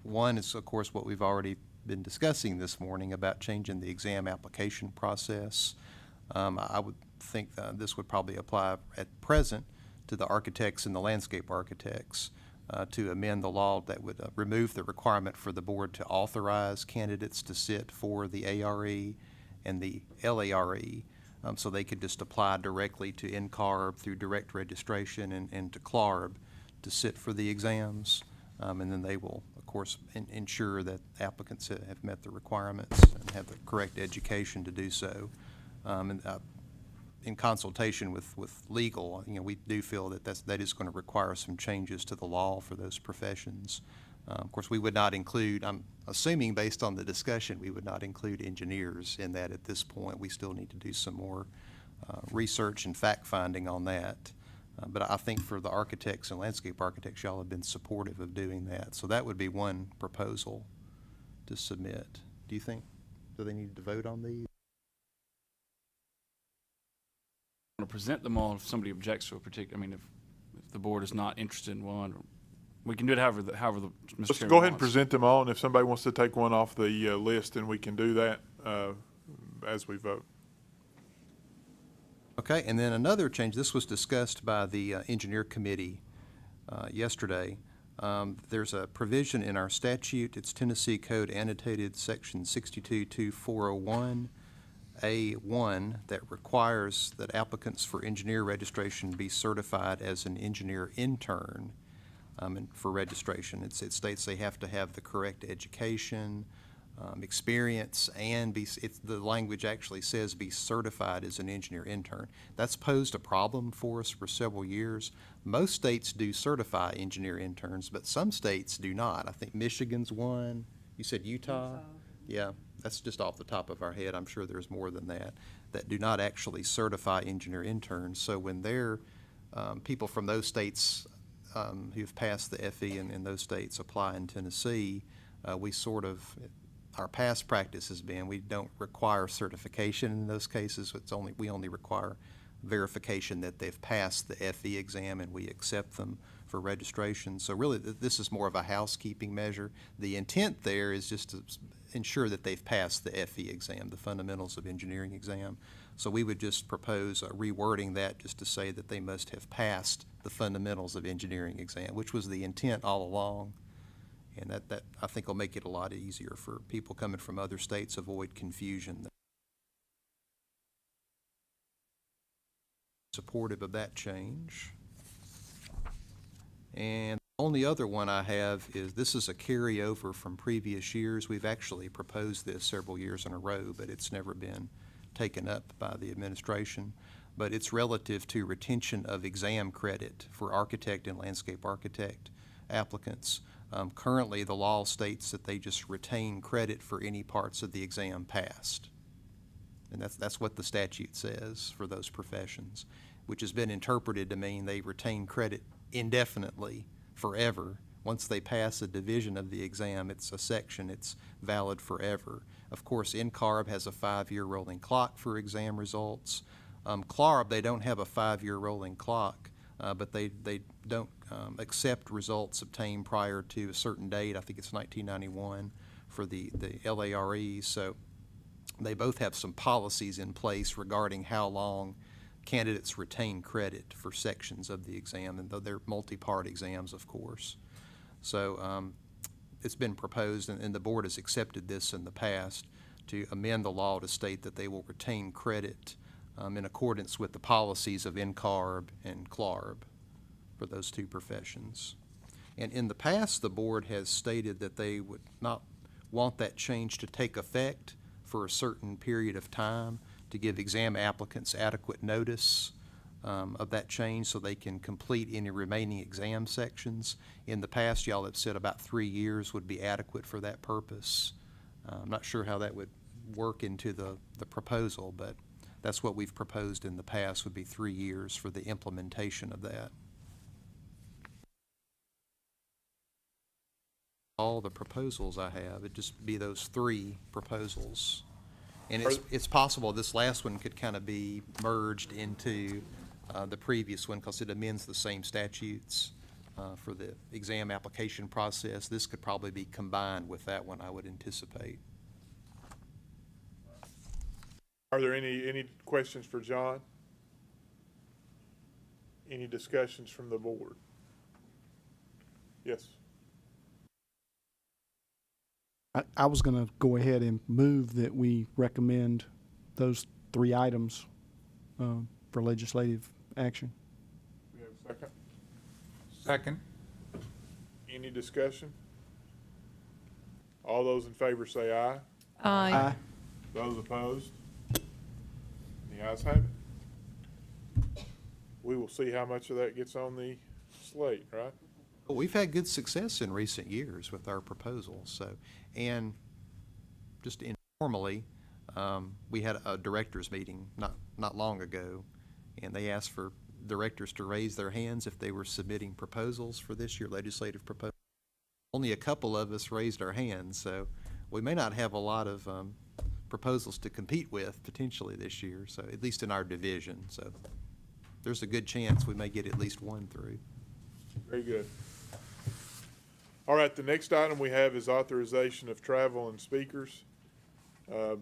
S6: one is, of course, what we've already been discussing this morning about changing the exam application process. I would think that this would probably apply at present to the architects and the landscape architects, to amend the law that would remove the requirement for the board to authorize candidates to sit for the ARE and the LARE, so they could just apply directly to NCARB through direct registration and to CLARB to sit for the exams. And then they will, of course, ensure that applicants have met the requirements and have the correct education to do so. In consultation with legal, we do feel that that is going to require some changes to the law for those professions. Of course, we would not include, I'm assuming based on the discussion, we would not include engineers in that at this point. We still need to do some more research and fact-finding on that. But I think for the architects and landscape architects, y'all have been supportive of doing that. So that would be one proposal to submit. Do they need to vote on these?
S8: I'm going to present them all if somebody objects to a particular, if the board is not interested in one. We can do it however the Mr.
S1: Let's
S8: Chairman
S1: go ahead and
S8: wants.
S1: present them all, and if somebody wants to take one off the list, then we can do that as we vote.
S6: Okay, and then another change, this was discussed by the engineer committee yesterday. There's a provision in our statute, it's Tennessee Code annotated section 622401A1, that requires that applicants for engineer registration be certified as an engineer intern. and for registration. It states they have to have the correct education, experience, and the language actually says be certified as an engineer intern. That's posed a problem for us for several years. Most states do certify engineer interns, but some states do not. I think Michigan's one. You said Utah? Yeah, that's just off the top of our head. I'm sure there's more than that do not actually certify engineer interns. So when they're people from those states who've passed the FE in those states apply in Tennessee, we sort of, our past practice has been we don't require certification in those cases. We only require verification that they've passed the FE exam and we accept them for registration. So really, this is more of a housekeeping measure. The intent there is just to ensure that they've passed the FE exam, the Fundamentals of Engineering exam. So we would just propose rewording that just to say that they must have passed the Fundamentals of Engineering exam, which was the intent all along. And that I think will make it a lot easier for people coming from other states, avoid confusion. Supportive of that change. And the only other one I have is, this is a carryover from previous years. We've actually proposed this several years in a row, but it's never been taken up by the administration. But it's relative to retention of exam credit for architect and landscape architect applicants. Currently, the law states that they just retain credit for any parts of the exam passed. And that's what the statute says for those professions, which has been interpreted to mean they retain credit indefinitely, forever. Once they pass a division of the exam, it's a section, it's valid forever. Of course, NCARB has a 5-year rolling clock for exam results. CLARB, they don't have a 5-year rolling clock, but they don't accept results obtained prior to a certain date. I think it's 1991 for the LARE. So they both have some policies in place regarding how long candidates retain credit for sections of the exam, and though they're multi-part exams, of course. So it's been proposed, and the board has accepted this in the past, to amend the law to state that they will retain credit in accordance with the policies of NCARB and CLARB for those two professions. And in the past, the board has stated that they would not want that change to take effect for a certain period of time, to give exam applicants adequate notice of that change so they can complete any remaining exam sections. In the past, y'all have said about 3 years would be adequate for that purpose. I'm not sure how that would work into the proposal, but that's what we've proposed in the past, would be 3 years for the implementation of that. All the proposals I have, it'd just be those 3 proposals. And it's possible this last one could kind of be merged into the previous one because it amends the same statutes for the exam application process. This could probably be combined with that one, I would anticipate.
S1: Are there any questions for John? Any discussions from the board? Yes.
S17: I was going to go ahead and move that we recommend those 3 items for legislative action.
S1: We have a second?
S14: Second.
S1: Any discussion? All those in favor say aye.
S10: Aye.
S1: Those opposed? The ayes have it. We will see how much of that gets on the slate, right?
S6: Well, we've had good success in recent years with our proposals. So, and just informally, we had a directors meeting not long ago, and they asked for directors to raise their hands if they were submitting proposals for this year, legislative proposals. Only a couple of us raised our hands, so we may not have a lot of proposals to compete with potentially this year, so at least in our division. So there's a good chance we may get at least one through.
S1: Very good. All right, the next item we have is authorization of travel and speakers. Do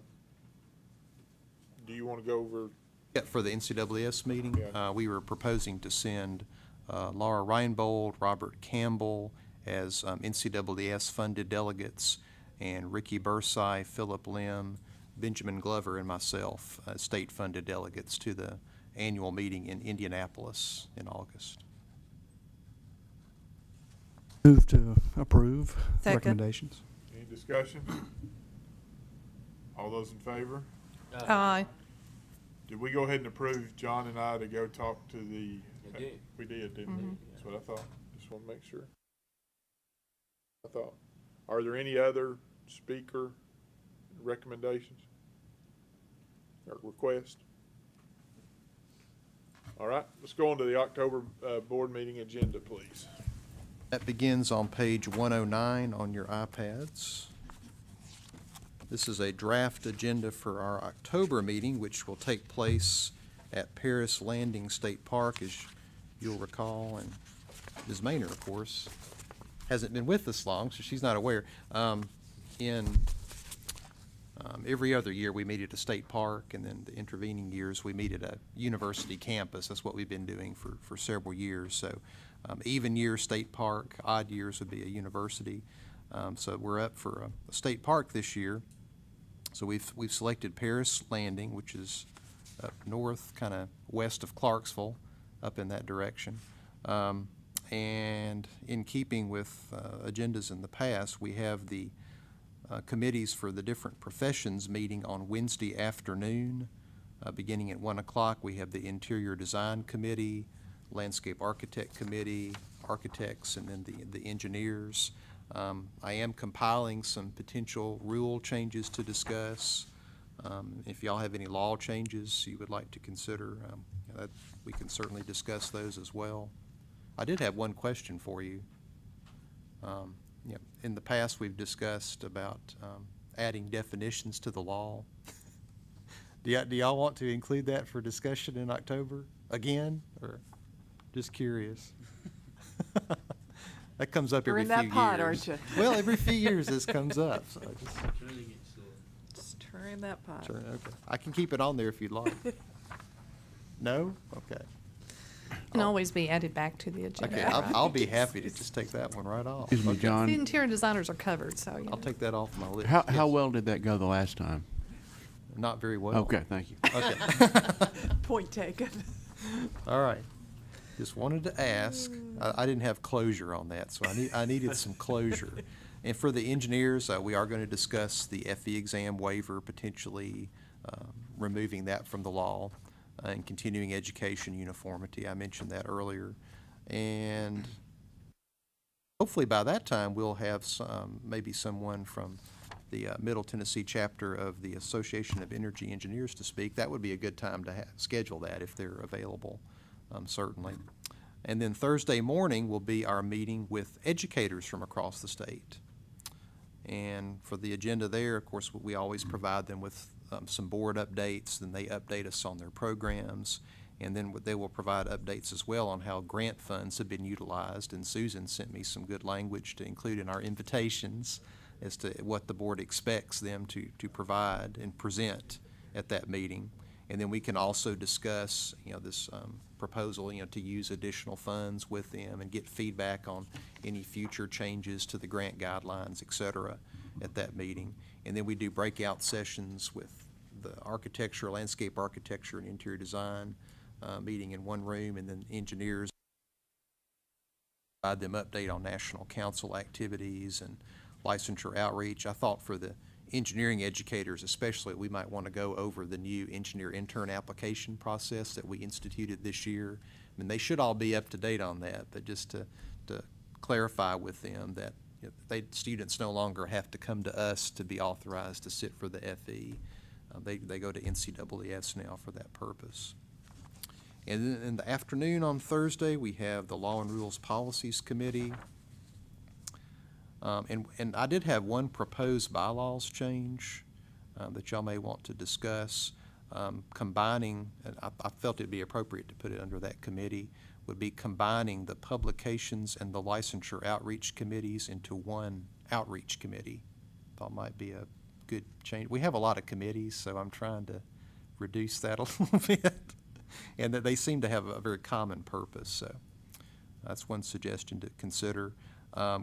S1: you want to go over?
S6: Yeah, for the NCAAS meeting,
S1: Yeah.
S6: we were proposing to send Laura Reinbold, Robert Campbell as NCAAS funded delegates, and Ricky Bursai, Philip Lim, Benjamin Glover, and myself as state funded delegates to the annual meeting in Indianapolis in August.
S17: Move to approve
S10: Second.
S17: recommendations.
S1: Any discussion? All those in favor?
S10: Aye.
S1: Did we go ahead and approve John and I to go talk to the?
S9: did.
S1: We did, didn't we? That's what I thought. Just want to make sure. I thought. Are there any other speaker recommendations or requests? All right, let's go on to the October board meeting agenda, please.
S6: That begins on page 109 on your iPads. This is a draft agenda for our October meeting, which will take place at Paris Landing State Park, as you'll recall, and Ms. Maynard, of course, hasn't been with us long, so she's not aware. Every other year, we meet at a state park, and then the intervening years, we meet at a university campus. That's what we've been doing for several years. So even years, state park; odd years would be a university. So we're up for a state park this year. So we've selected Paris Landing, which is up north, kind of west of Clarksville, up in that direction. And in keeping with agendas in the past, we have the committees for the different professions meeting on Wednesday afternoon, beginning at 1 o'clock. We have the Interior Design Committee, Landscape Architect Committee, architects, and then the engineers. I am compiling some potential rule changes to discuss. If y'all have any law changes you would like to consider, we can certainly discuss those as well. I did have one question for you. In the past, we've discussed about adding definitions to the law. Do y'all want to include that for discussion in October again, or just curious? That comes up
S13: You're
S6: every
S13: in
S6: few
S13: that
S6: years.
S13: pot, aren't you?
S6: Well, every few years this comes up. So
S13: Just turn that pot.
S6: okay. I can keep it on there if you'd like. No? Okay.
S10: Can always be added back to the agenda.
S6: Okay, I'll be happy to just take that one right off.
S12: Excuse me,
S6: Okay.
S12: John.
S10: The interior designers are covered, so,
S6: I'll take that off my list.
S12: How
S6: Yes.
S12: well did that go the last time?
S6: Not very well.
S12: Okay, thank you.
S6: Okay.
S13: Point taken.
S6: All right. Just wanted to ask. I didn't have closure on that, so I needed some closure. And for the engineers, we are going to discuss the FE exam waiver, potentially removing that from the law, and continuing education uniformity. I mentioned that earlier. And hopefully by that time, we'll have maybe someone from the Middle Tennessee chapter of the Association of Energy Engineers to speak. That would be a good time to schedule that if they're available, certainly. And then Thursday morning will be our meeting with educators from across the state. And for the agenda there, of course, we always provide them with some board updates, then they update us on their programs, and then they will provide updates as well on how grant funds have been utilized. And Susan sent me some good language to include in our invitations as to what the board expects them to provide and present at that meeting. And then we can also discuss, this proposal, to use additional funds with them and get feedback on any future changes to the grant guidelines, et cetera, at that meeting. And then we do breakout sessions with the architecture, landscape architecture, and interior design meeting in one room, and then engineers provide them update on national council activities and licensure outreach. I thought for the engineering educators especially, we might want to go over the new engineer intern application process that we instituted this year. I mean, they should all be up to date on that, but just to clarify with them that students no longer have to come to us to be authorized to sit for the FE. They go to NCAAS now for that purpose. And then in the afternoon on Thursday, we have the Law and Rules Policies Committee. And I did have one proposed bylaws change that y'all may want to discuss. Combining, and I felt it'd be appropriate to put it under that committee, would be combining the publications and the licensure outreach committees into one outreach committee. Thought might be a good change. We have a lot of committees, so I'm trying to reduce that a little bit. And that they seem to have a very common purpose, so that's one suggestion to consider.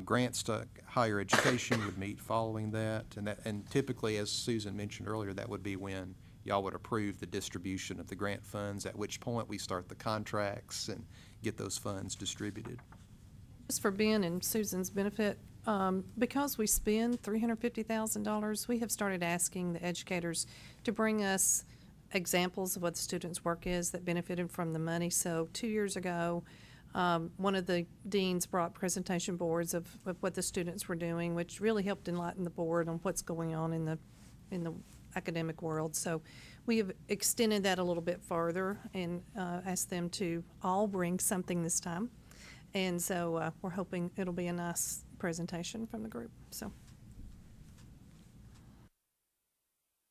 S6: Grants to higher education would meet following that, and typically, as Susan mentioned earlier, that would be when y'all would approve the distribution of the grant funds, at which point we start the contracts and get those funds distributed.
S10: Just for Ben and Susan's benefit, because we spend $350,000, we have started asking the educators to bring us examples of what the students' work is that benefited from the money. So 2 years ago, one of the deans brought presentation boards of what the students were doing, which really helped enlighten the board on what's going on in the academic world. So we have extended that a little bit further and asked them to all bring something this time. And so we're hoping it'll be a nice presentation from the group. So.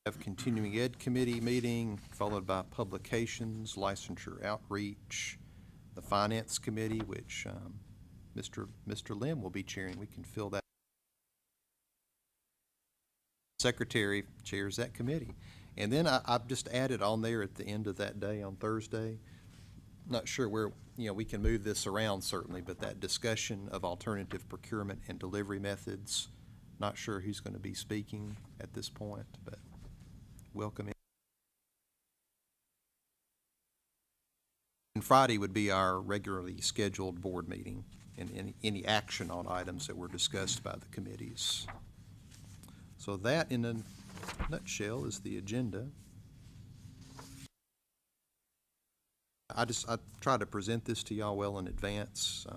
S6: Have continuing ed committee meeting, followed by publications, licensure outreach, the finance committee, which Mr. Lim will be chairing. We can fill that. Secretary chairs that committee. And then I've just added on there at the end of that day on Thursday, not sure where, we can move this around certainly, but that discussion of alternative procurement and delivery methods, not sure who's going to be speaking at this point, but welcome in. And Friday would be our regularly scheduled board meeting and any action on items that were discussed by the committees. So that, in a nutshell, is the agenda. I try to present this to y'all well in advance,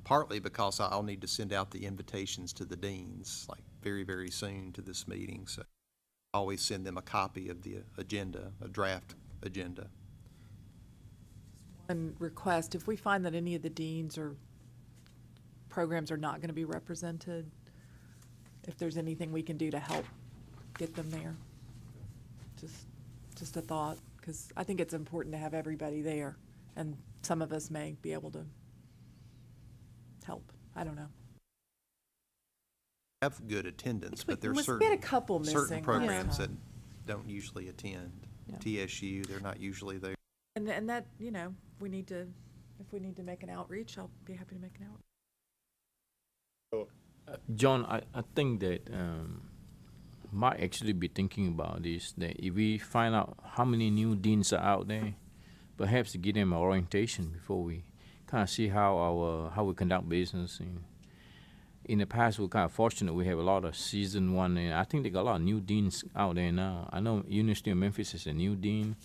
S6: partly because I'll need to send out the invitations to the deans like very, very soon to this meeting. So I always send them a copy of the agenda, a draft agenda.
S13: One request, if we find that any of the deans or programs are not going to be represented, if there's anything we can do to help get them there. Just a thought, because I think it's important to have everybody there, and some of us may be able to help. I don't know.
S6: Have good attendance, but there's
S13: We had a couple missing.
S6: certain programs that don't usually attend.
S10: Yeah.
S6: TSU, they're not usually there.
S13: And that, we need to, if we need to make an outreach, I'll be happy to make an outreach.
S9: John, I think that might actually be thinking about this, that if we find out how many new deans are out there, perhaps to give them an orientation before we kind of see how we conduct business. In the past, we're kind of fortunate. We have a lot of seasoned one, and I think they got a lot of new deans out there now. I know University of Memphis has a new dean.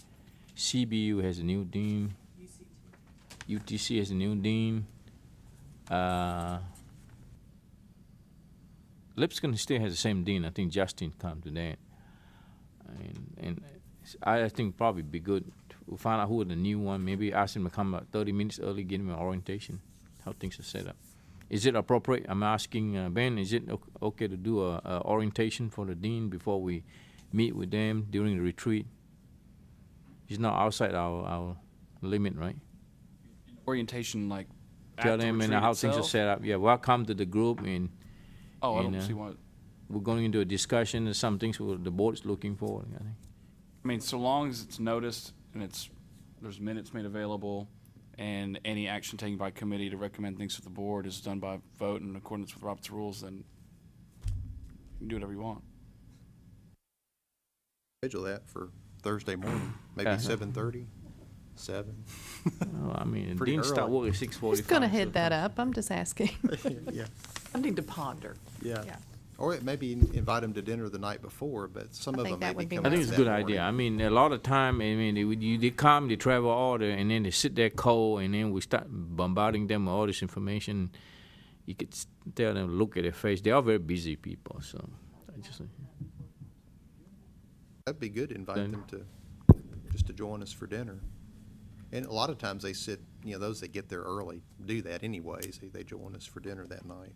S9: CBU has a new dean. UTC has a new dean. Lipscomb still has the same dean. I think Justin come to that. And I think probably be good to find out who the new one. Maybe ask him to come about 30 minutes early, give him an orientation, how things are set up. Is it appropriate? I'm asking Ben, is it okay to do a orientation for the dean before we meet with them during the retreat? It's not outside our limit, right?
S8: Orientation, like
S9: Tell
S8: at the
S9: them and
S8: retreat
S9: how things are
S8: itself?
S9: set up. Yeah, welcome to the group, and
S8: Oh, I
S9: and,
S8: don't see why.
S9: we're going into a discussion of some things the board's looking for. I think.
S8: I mean, so long as it's noticed and there's minutes made available, and any action taken by committee to recommend things to the board is done by vote in accordance with Robert's rules, then you can do whatever you want.
S6: Schedule that for Thursday morning, maybe 7:30, 7.
S9: Well, I mean,
S6: Pretty
S9: dean start
S6: early.
S9: work at 6:45.
S10: Just gonna head that up. I'm just asking.
S6: Yeah.
S13: Something to ponder.
S6: Yeah.
S13: Yeah.
S6: Or maybe invite them to dinner the night before, but some
S10: I
S6: of
S10: think
S6: them may
S10: that would
S6: be
S10: be
S6: coming
S9: I think
S6: out
S9: it's a
S6: that
S9: good
S6: morning.
S9: idea. I mean, a lot of time, I mean, they come, they travel order, and then they sit there cold, and then we start bombarding them with all this information. You could tell them, look at their face. They are very busy people, so I just.
S6: That'd be good, invite
S9: Then-
S6: them just to join us for dinner. And a lot of times they sit, those that get there early do that anyways. They join us for dinner that night.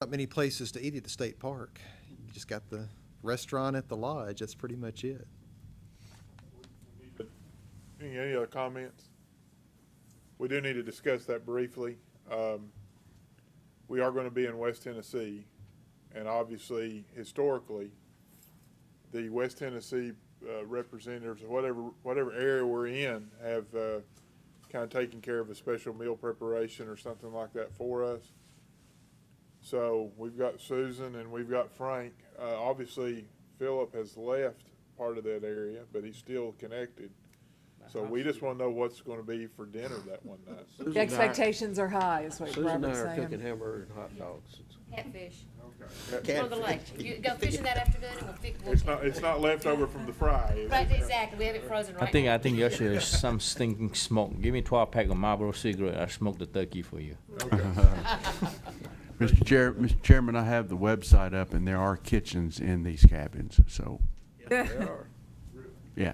S6: Not many places to eat at the state park. You just got the restaurant at the lodge. That's pretty much it.
S1: Any other comments? We do need to discuss that briefly. We are going to be in West Tennessee, and obviously, historically, the West Tennessee representatives, whatever area we're in, have kind of taken care of a special meal preparation or something like that for us. So we've got Susan and we've got Frank. Obviously, Philip has left part of that area, but he's still connected. So we just want to know what's going to be for dinner that one night.
S7: Susan
S13: The
S7: and I-
S13: expectations are high, is what
S7: Susan and I
S13: Robert's
S7: are cooking
S13: saying.
S7: hamburgers and hot dogs.
S2: Catfish.
S1: Okay.
S2: For the lake. You go fishing that afternoon and we'll fix.
S1: It's not left over from the fry, is
S2: Right,
S1: it?
S2: exactly. We have it frozen right
S9: I
S2: now.
S9: think yesterday there's some stinking smoke. Give me 12 pack of Marlboro cigarette. I smoke the turkey for you.
S12: Mr. Chairman, I have the website up, and there are kitchens in these cabins, so,
S7: There are.
S12: yeah.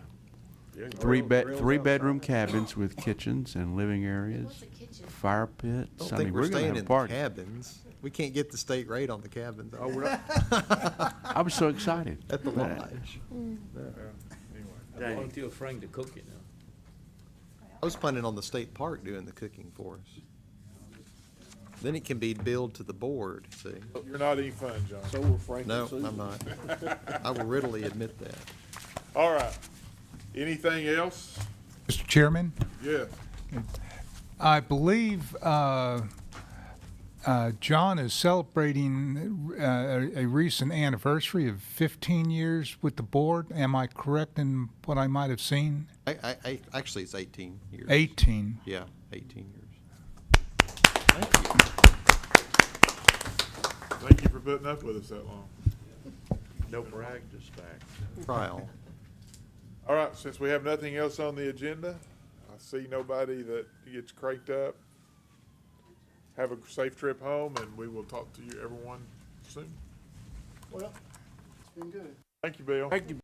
S7: You can
S12: Three
S7: grill
S12: bedroom
S7: outside.
S12: cabins with kitchens and living areas, fire pits.
S18: I don't
S12: I
S18: think
S12: mean,
S18: we're
S12: we're gonna
S18: staying
S12: have a
S18: in the
S12: party.
S18: cabins. We can't get the state rate on the cabins.
S12: Oh, we're not. I was so excited.
S18: At the
S12: But,
S18: lodge.
S9: I volunteer Frank to cook it now.
S18: I was planning on the state park doing the cooking for us. Then it can be billed to the board, see?
S1: You're not any fun, John.
S7: So will Frank
S18: No,
S7: and Susan.
S18: I'm not. I will readily admit that.
S1: All right. Anything else?
S14: Mr. Chairman,
S1: Yeah.
S14: I believe John is celebrating a recent anniversary of 15 years with the board. Am I correct in what I might have seen?
S18: Actually, it's 18 years.
S14: 18.
S18: Yeah, 18 years.
S1: Thank you for putting up with us that long.
S12: No brag, just fact.
S18: Trial.
S1: All right, since we have nothing else on the agenda, I see nobody that gets cranked up. Have a safe trip home, and we will talk to you, everyone, soon.
S17: Well, it's been good.
S1: Thank you, Bill.
S12: Thank you.